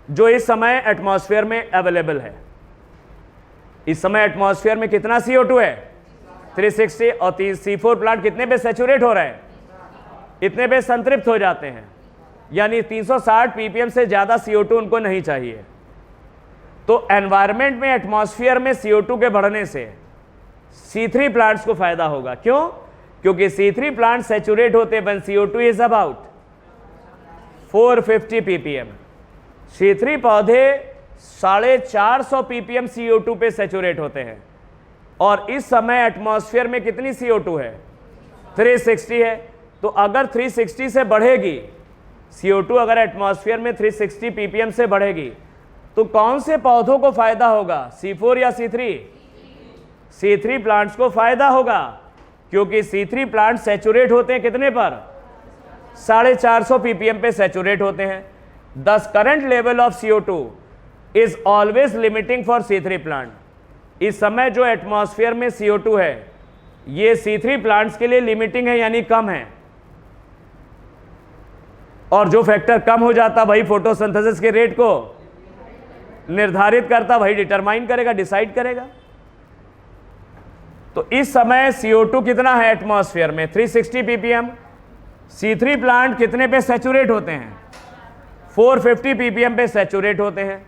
S1: जो इस समय एटमॉस्फेयर में अवेलेबल है। इस समय एटमॉस्फेयर में कितना CO2 है? 360। और C4 प्लांट कितने पे सैचुरेट हो रहे हैं? इतने पे संतृप्त हो जाते हैं। यानी 360 ppm से ज़्यादा CO2 उनको नहीं चाहिए। तो एनवायरनमेंट में, एटमॉस्फेयर में CO2 के बढ़ने से C3 प्लांट्स को फायदा होगा। क्यों? क्योंकि C3 प्लांट सैचुरेट होते when CO2 is about 450 ppm। C3 पौधे 450 ppm CO2 पे सैचुरेट होते हैं, और इस समय एटमॉस्फेयर में कितनी CO2 है? 360 है। तो अगर 360 से बढ़ेगी CO2, अगर एटमॉस्फेयर में 360 ppm से बढ़ेगी, तो कौन से पौधों को फायदा होगा? C4 या C3? C3 प्लांट्स को फायदा होगा, क्योंकि C3 प्लांट सैचुरेट होते हैं कितने पर? 450 ppm पे सैचुरेट होते हैं। दस current level of CO2 is always limiting for C3 plant. इस समय जो एटमॉस्फेयर में CO2 है, ये C3 प्लांट्स के लिए लिमिटिंग है, यानी कम है। और जो फैक्टर कम हो जाता वही फोटोसिंथेसिस के रेट को निर्धारित करता, वही डिटरमाइन करेगा, डिसाइड करेगा। तो इस समय CO2 कितना है एटमॉस्फेयर में? 360 ppm। C3 प्लांट कितने पे सैचुरेट होते हैं? 450 ppm पे सैचुरेट होते हैं।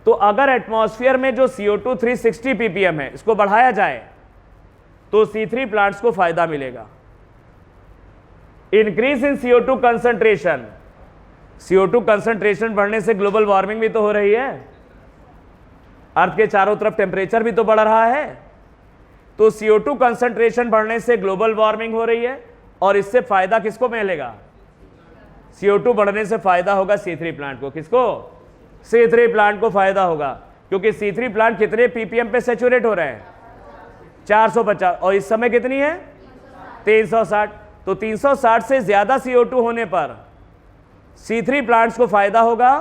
S1: तो अगर एटमॉस्फेयर में जो CO2 360 ppm है, इसको बढ़ाया जाए तो C3 प्लांट्स को फायदा मिलेगा। Increase in CO2 concentration. CO2 concentration बढ़ने से ग्लोबल वार्मिंग भी तो हो रही है, अर्थ के चारों तरफ टेम्परेचर भी तो बढ़ रहा है। तो CO2 कंसंट्रेशन बढ़ने से ग्लोबल वार्मिंग हो रही है, और इससे फायदा किसको मिलेगा? CO2 बढ़ने से फायदा होगा C3 प्लांट को। किसको? C3 प्लांट को फायदा होगा, क्योंकि C3 प्लांट कितने ppm पे सैचुरेट हो रहे हैं? 450, और इस समय कितनी है? 360। तो 360 से ज्यादा CO2 होने पर C3 प्लांट्स को फायदा होगा,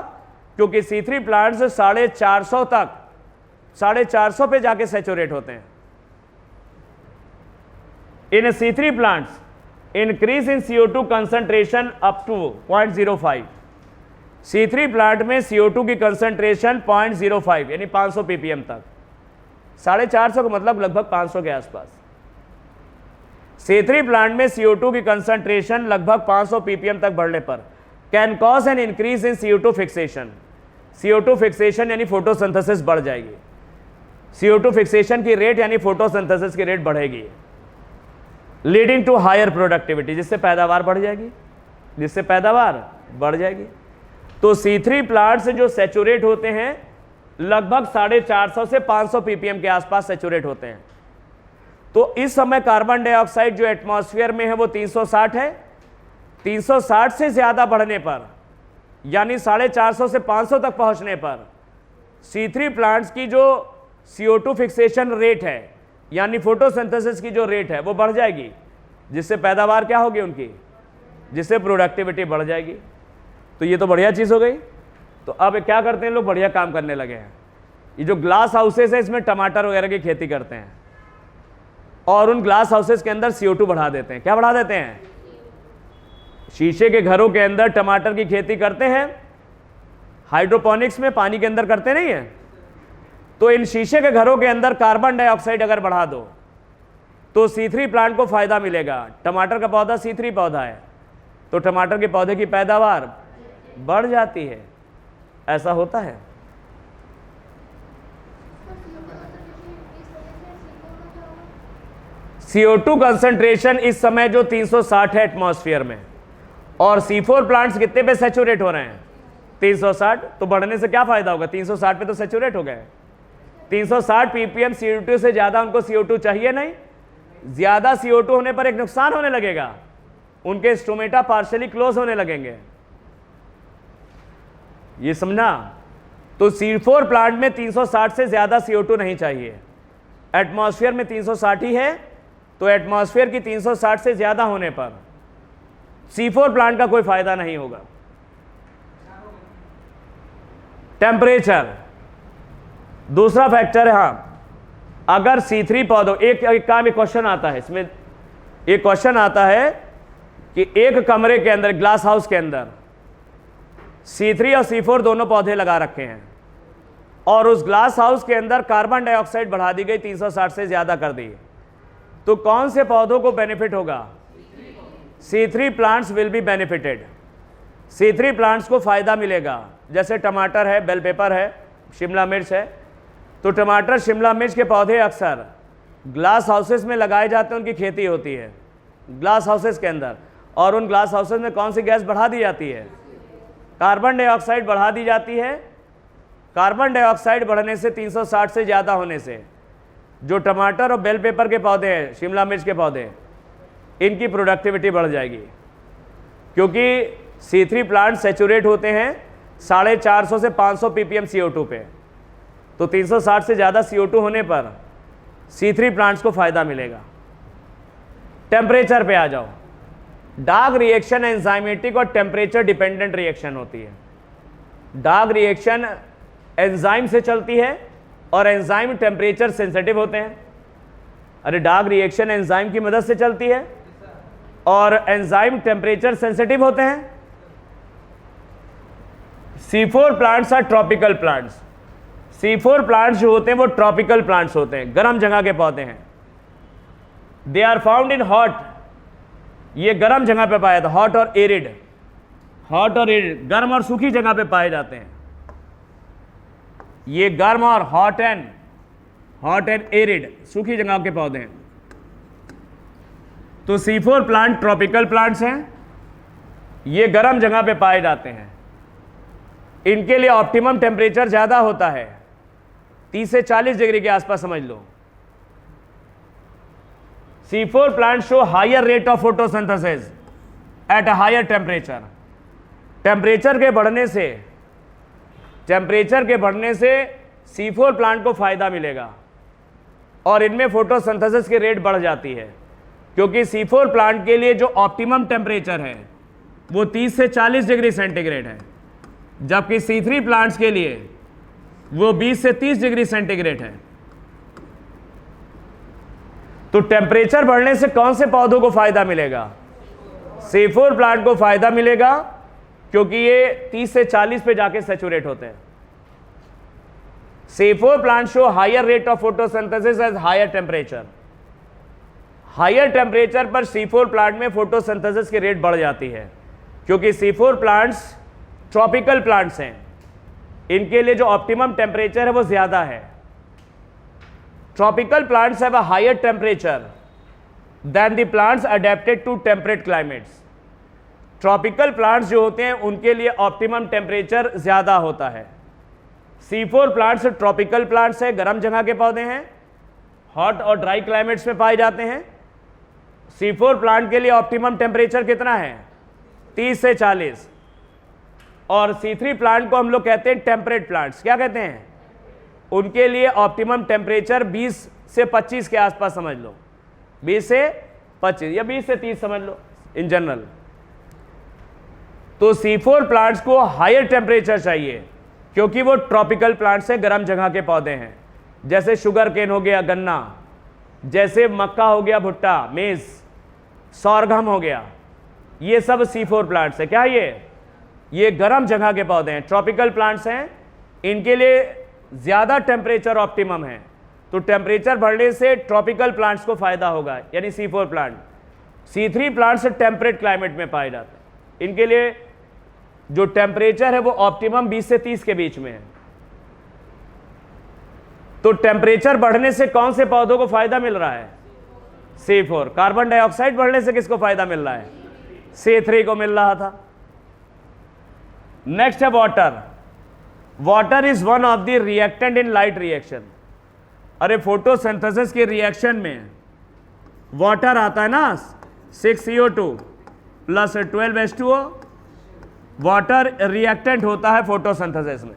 S1: क्योंकि C3 प्लांट्स 450 तक, 450 पे जाके सैचुरेट होते हैं। In C3 plants increase in CO2 concentration up to 0.05। C3 plant में CO2 की कंसंट्रेशन 0.05 यानी 500 ppm तक। 450 का मतलब लगभग 500 के आसपास। C3 प्लांट में CO2 की कंसंट्रेशन लगभग 500 ppm तक बढ़ने पर can cause an increase in CO2 fixation. CO2 fixation यानी फोटोसिंथेसिस बढ़ जाएगी। CO2 फिक्सेशन की रेट यानी फोटोसिंथेसिस की रेट बढ़ेगी, लीडिंग टू हायर प्रोडक्टिविटी, जिससे पैदावार बढ़ जाएगी, जिससे पैदावार बढ़ जाएगी। तो C3 प्लांट्स जो सैचुरेट होते हैं लगभग 450 से 500 ppm के आसपास सैचुरेट होते हैं। तो इस समय कार्बन डाइऑक्साइड जो एटमॉस्फेयर में है वो 360 है। 360 से ज्यादा बढ़ने पर, यानी 450 से 500 तक पहुंचने पर C3 प्लांट्स की जो CO2 फिक्सेशन रेट है, यानी फोटोसिंथेसिस की जो रेट है, वो बढ़ जाएगी, जिससे पैदावार क्या होगी उनकी? जिससे प्रोडक्टिविटी बढ़ जाएगी। तो ये तो बढ़िया चीज़ हो गई। तो अब क्या करते हैं लोग? बढ़िया काम करने लगे हैं। ये जो ग्लास हाउसेस है, इसमें टमाटर वगैरह की खेती करते हैं, और उन ग्लास हाउसेस के अंदर CO2 बढ़ा देते हैं। क्या बढ़ा देते हैं? शीशे के घरों के अंदर टमाटर की खेती करते हैं, हाइड्रोपोनिक्स में पानी के अंदर करते नहीं है। तो इन शीशे के घरों के अंदर कार्बन डाइऑक्साइड अगर बढ़ा दो तो C3 प्लांट को फायदा मिलेगा। टमाटर का पौधा C3 पौधा है, तो टमाटर के पौधे की पैदावार बढ़ जाती है। ऐसा होता है। CO2 कंसंट्रेशन इस समय जो 360 है एटमॉस्फेयर में, और C4 प्लांट्स कितने पे सैचुरेट हो रहे हैं? 360। तो बढ़ने से क्या फायदा होगा? 360 पे तो सैचुरेट हो गए। 360 ppm CO2 से ज्यादा उनको CO2 चाहिए नहीं। ज्यादा CO2 होने पर एक नुकसान होने लगेगा, उनके स्टोमेटा पार्शियली क्लोज होने लगेंगे। ये समझना? तो C4 प्लांट में 360 से ज्यादा CO2 नहीं चाहिए। एटमॉस्फेयर में 360 ही है, तो एटमॉस्फेयर की 360 से ज्यादा होने पर C4 प्लांट का कोई फायदा नहीं होगा। टेम्परेचर दूसरा फैक्टर है। हाँ, अगर C3 पौधों, एक काम, एक क्वेश्चन आता है इसमें, एक क्वेश्चन आता है कि एक कमरे के अंदर, ग्लास हाउस के अंदर C3 और C4 दोनों पौधे लगा रखे हैं, और उस ग्लास हाउस के अंदर कार्बन डाइऑक्साइड बढ़ा दी गई, 360 से ज्यादा कर दी, तो कौन से पौधों को बेनिफिट होगा? C3 plants will be benefited. C3 plants को फ़ायदा मिलेगा। जैसे टमाटर है, बेल पेपर है, शिमला मिर्च है। तो टमाटर शिमला मिर्च के पौधे अक्सर ग्लास हाउसेस में लगाए जाते हैं, उनकी खेती होती है ग्लास हाउसेस के अंदर। और उन ग्लास हाउसेस में कौन सी गैस बढ़ा दी जाती है? कार्बन डाइऑक्साइड बढ़ा दी जाती है। कार्बन डाइऑक्साइड बढ़ने से 360 से ज़्यादा होने से जो टमाटर और बेल पेपर के पौधे हैं, शिमला मिर्च के पौधे, इनकी प्रोडक्टिविटी बढ़ जाएगी, क्योंकि C3 प्लांट सेचुरेट होते हैं 450 से 500 ppm CO2 पे। तो 360 से ज़्यादा CO2 होने पर C3 प्लांट्स को फ़ायदा मिलेगा। टेम्परेचर पे आ जाओ। डार्क रिएक्शन एंजाइमेटिक और टेम्परेचर डिपेंडेंट रिएक्शन होती है। डार्क रिएक्शन एंजाइम से चलती है और एंजाइम टेम्परेचर सेंसिटिव होते हैं। अरे डार्क रिएक्शन एंजाइम की मदद से चलती है और एंजाइम टेम्परेचर सेंसिटिव होते हैं। C4 plants are tropical plants. C4 plants जो होते हैं वो ट्रॉपिकल प्लांट्स होते हैं, गर्म जगह के पौधे हैं। They are found in hot, ये गर्म जगह पे पाया था, हॉट और एरिड, गर्म और सूखी जगह पे पाए जाते हैं। ये गर्म और हॉट एंड एरिड सूखी जगह के पौधे हैं। तो C4 प्लांट ट्रॉपिकल प्लांट्स हैं, ये गर्म जगह पे पाए जाते हैं। इनके लिए ऑप्टिमम टेम्परेचर ज़्यादा होता है, 30 से 40 डिग्री के आसपास समझ लो। C4 plant show higher rate of photosynthesis at a higher temperature. Temperature के बढ़ने से C4 प्लांट को फायदा मिलेगा और इनमें फोटोसिंथेसिस की रेट बढ़ जाती है, क्योंकि C4 प्लांट के लिए जो ऑप्टिमम टेम्परेचर है वो 30 से 40 डिग्री सेंटीग्रेड है, जबकि C3 प्लांट्स के लिए वो 20 से 30 डिग्री सेंटीग्रेड है। तो टेम्परेचर बढ़ने से कौन से पौधों को फायदा मिलेगा? C4 प्लांट को फायदा मिलेगा, क्योंकि ये 30 से 40 पे जाके सैचुरेट होते हैं। C4 plant show higher rate of photosynthesis as higher temperature. Higher temperature पर C4 प्लांट में फोटोसिंथेसिस की रेट बढ़ जाती है, क्योंकि C4 प्लांट्स ट्रॉपिकल प्लांट्स हैं। इनके लिए जो ऑप्टिमम टेम्परेचर है वो ज्यादा है। Tropical plants have a higher temperature than the plants adapted to temperate climates. Tropical plants जो होते हैं उनके लिए ऑप्टिमम टेम्परेचर ज्यादा होता है। C4 प्लांट्स ट्रॉपिकल प्लांट्स है, गर्म जगह के पौधे हैं, हॉट और ड्राई क्लाइमेट्स में पाए जाते हैं। C4 प्लांट के लिए ऑप्टिमम टेम्परेचर कितना है? 30 से 40। और C3 प्लांट को हम लोग कहते हैं टेम्परेट प्लांट्स। क्या कहते हैं? उनके लिए ऑप्टिमम टेम्परेचर 20 से 25 के आसपास समझ लो, 20 से 25 या 20 से 30 समझ लो इन जनरल। तो C4 प्लांट्स को हायर टेम्परेचर चाहिए, क्योंकि वो ट्रॉपिकल प्लांट्स हैं, गर्म जगह के पौधे हैं। जैसे शुगर केन हो गया, गन्ना, जैसे मक्का हो गया, भुट्टा, मेज, सौरगम हो गया, ये सब C4 प्लांट्स है। क्या ये गर्म जगह के पौधे हैं, ट्रॉपिकल प्लांट्स हैं। इनके लिए ज़्यादा टेम्परेचर ऑप्टिमम है, तो टेम्परेचर बढ़ने से ट्रॉपिकल प्लांट्स को फायदा होगा, यानी C4 plant. C3 plants temperate climate में पाए जाते हैं। इनके लिए जो टेम्परेचर है वो ऑप्टिमम 20 से 30 के बीच में है। तो टेम्परेचर बढ़ने से कौन से पौधों को फायदा मिल रहा है? C4। कार्बन डाइऑक्साइड बढ़ने से किसको फायदा मिल रहा है? C3 को मिल रहा था। नेक्स्ट है water. Water is one of the reactant in light reaction. अरे फोटोसिंथेसिस के रिएक्शन में वाटर आता है ना, 6CO2 plus 12H2O। Water reactant होता है फोटोसिंथेसिस में।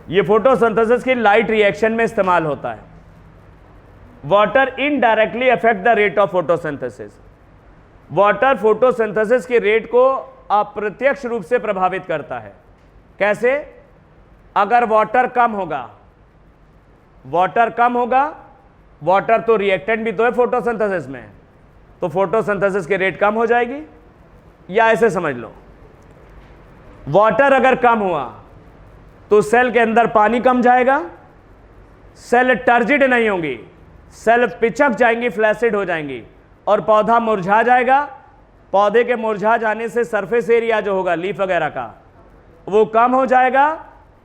S1: ये फोटोसिंथेसिस की लाइट रिएक्शन में इस्तेमाल होता है। Water indirectly affect the rate of photosynthesis. Water photosynthesis के रेट को अप्रत्यक्ष रूप से प्रभावित करता है। कैसे? अगर वाटर कम होगा, वाटर तो रिएक्टेंट भी तो है फोटोसिंथेसिस में, तो फोटोसिंथेसिस की रेट कम हो जाएगी। या ऐसे समझ लो, वाटर अगर कम हुआ तो सेल के अंदर पानी कम जाएगा, सेल टर्जिड नहीं होंगी, सेल पिचक जाएंगी, फ्लैसिड हो जाएंगी और पौधा मुरझा जाएगा, पौधे के मुरझा जाने से सरफेस एरिया जो होगा लीफ वगैरह का वो कम हो जाएगा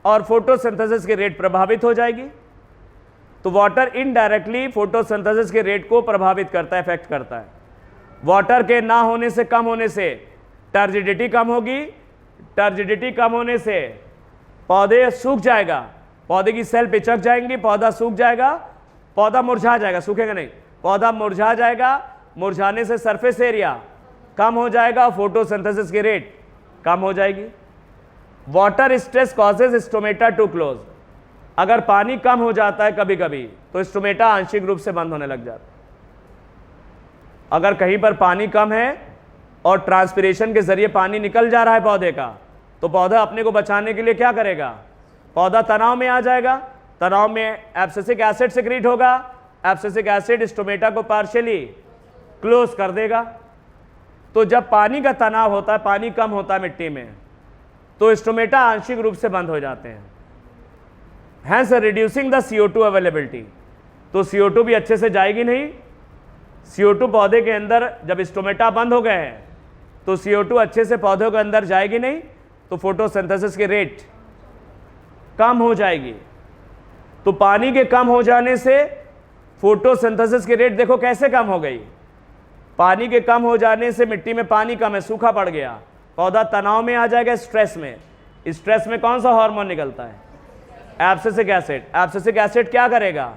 S1: और फोटोसिंथेसिस की रेट प्रभावित हो जाएगी। तो वाटर इनडायरेक्टली फोटोसिंथेसिस के रेट को प्रभावित करता है, इफेक्ट करता है। वाटर के ना होने से, कम होने से टर्जिडिटी कम होगी, टर्जिडिटी कम होने से पौधे सूख जाएगा, पौधे की सेल पिचक जाएंगी, पौधा सूख जाएगा, पौधा मुरझा जाएगा, सूखेगा नहीं, पौधा मुरझा जाएगा। मुरझाने से सरफेस एरिया कम हो जाएगा, फोटोसिंथेसिस की रेट कम हो जाएगी। Water stress causes stomata to close. अगर पानी कम हो जाता है कभी कभी तो स्टोमेटा आंशिक रूप से बंद होने लग जाता है। अगर कहीं पर पानी कम है और ट्रांसपिरेशन के जरिए पानी निकल जा रहा है पौधे का, तो पौधा अपने को बचाने के लिए क्या करेगा? पौधा तनाव में आ जाएगा, तनाव में एब्सिसिक एसिड सिक्रीट होगा, एब्सिसिक एसिड स्टोमेटा को पार्शियली क्लोज कर देगा। तो जब पानी का तनाव होता है, पानी कम होता है मिट्टी में, तो स्टोमेटा आंशिक रूप से बंद हो जाते हैं, hence reducing the CO2 availability. तो CO2 भी अच्छे से जाएगी नहीं। CO2 पौधे के अंदर जब स्टोमेटा बंद हो गए हैं तो CO2 अच्छे से पौधों के अंदर जाएगी नहीं, तो फोटोसिंथेसिस की रेट कम हो जाएगी। तो पानी के कम हो जाने से फोटोसिंथेसिस की रेट देखो कैसे कम हो गई। पानी के कम हो जाने से मिट्टी में पानी कम है, सूखा पड़ गया, पौधा तनाव में आ जाएगा, स्ट्रेस में। स्ट्रेस में कौन सा हार्मोन निकलता है? Abscisic acid. एब्सिसिक एसिड क्या करेगा?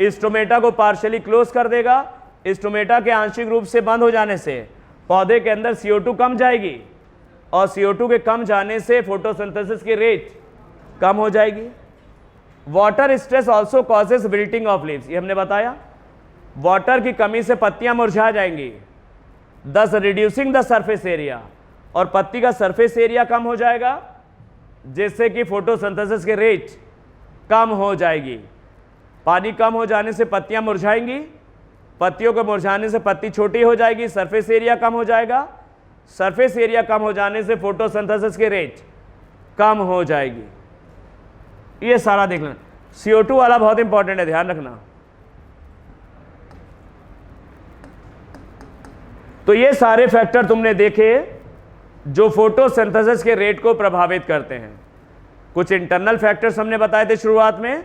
S1: स्टोमेटा को पार्शियली क्लोज कर देगा। स्टोमेटा के आंशिक रूप से बंद हो जाने से पौधे के अंदर CO2 कम जाएगी और CO2 के कम जाने से फोटोसिंथेसिस की रेट कम हो जाएगी। Water stress also causes wilting of leaves. ये हमने बताया, वाटर की कमी से पत्तियां मुरझा जाएंगी, दस रिड्यूसिंग द सरफेस एरिया, और पत्ती का सरफेस एरिया कम हो जाएगा जिससे कि फोटोसिंथेसिस की रेट कम हो जाएगी। पानी कम हो जाने से पत्तियां मुरझाएंगी, पत्तियों के मुरझाने से पत्ती छोटी हो जाएगी, सरफेस एरिया कम हो जाएगा, सरफेस एरिया कम हो जाने से फोटोसिंथेसिस की रेट कम हो जाएगी। ये सारा देख लेना। CO2 वाला बहुत इंपॉर्टेंट है, ध्यान रखना। तो ये सारे फैक्टर तुमने देखे जो फोटोसिंथेसिस के रेट को प्रभावित करते हैं। कुछ इंटरनल फैक्टर्स हमने बताए थे शुरुआत में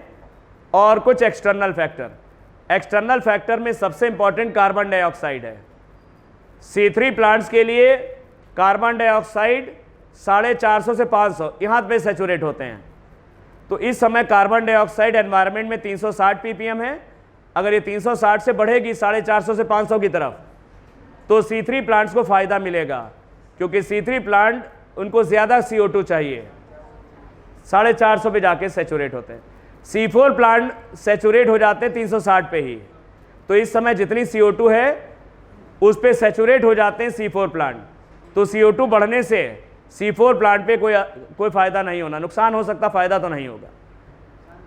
S1: और कुछ एक्सटर्नल फैक्टर। एक्सटर्नल फैक्टर में सबसे इंपॉर्टेंट कार्बन डाइऑक्साइड है। C3 प्लांट्स के लिए कार्बन डाइऑक्साइड 450 से 500 यहाँ पे सैचुरेट होते हैं। तो इस समय कार्बन डाइऑक्साइड एनवायरनमेंट में 360 ppm है। अगर ये 360 से बढ़ेगी 450 से 500 की तरफ, तो C3 प्लांट्स को फायदा मिलेगा, क्योंकि C3 प्लांट उनको ज़्यादा CO2 चाहिए, 450 पे जाके सैचुरेट होते हैं। C4 प्लांट सैचुरेट हो जाते हैं 360 पे ही। तो इस समय जितनी CO2 है उस पे सैचुरेट हो जाते हैं C4 प्लांट। तो CO2 बढ़ने से C4 प्लांट पे कोई फ़ायदा नहीं होना, नुकसान हो सकता, फ़ायदा तो नहीं होगा।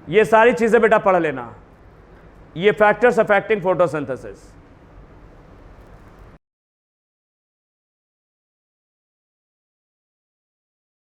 S1: ये सारी चीज़ें बेटा पढ़ लेना, ये फैक्टर्स अफेक्टिंग फोटोसिंथेसिस।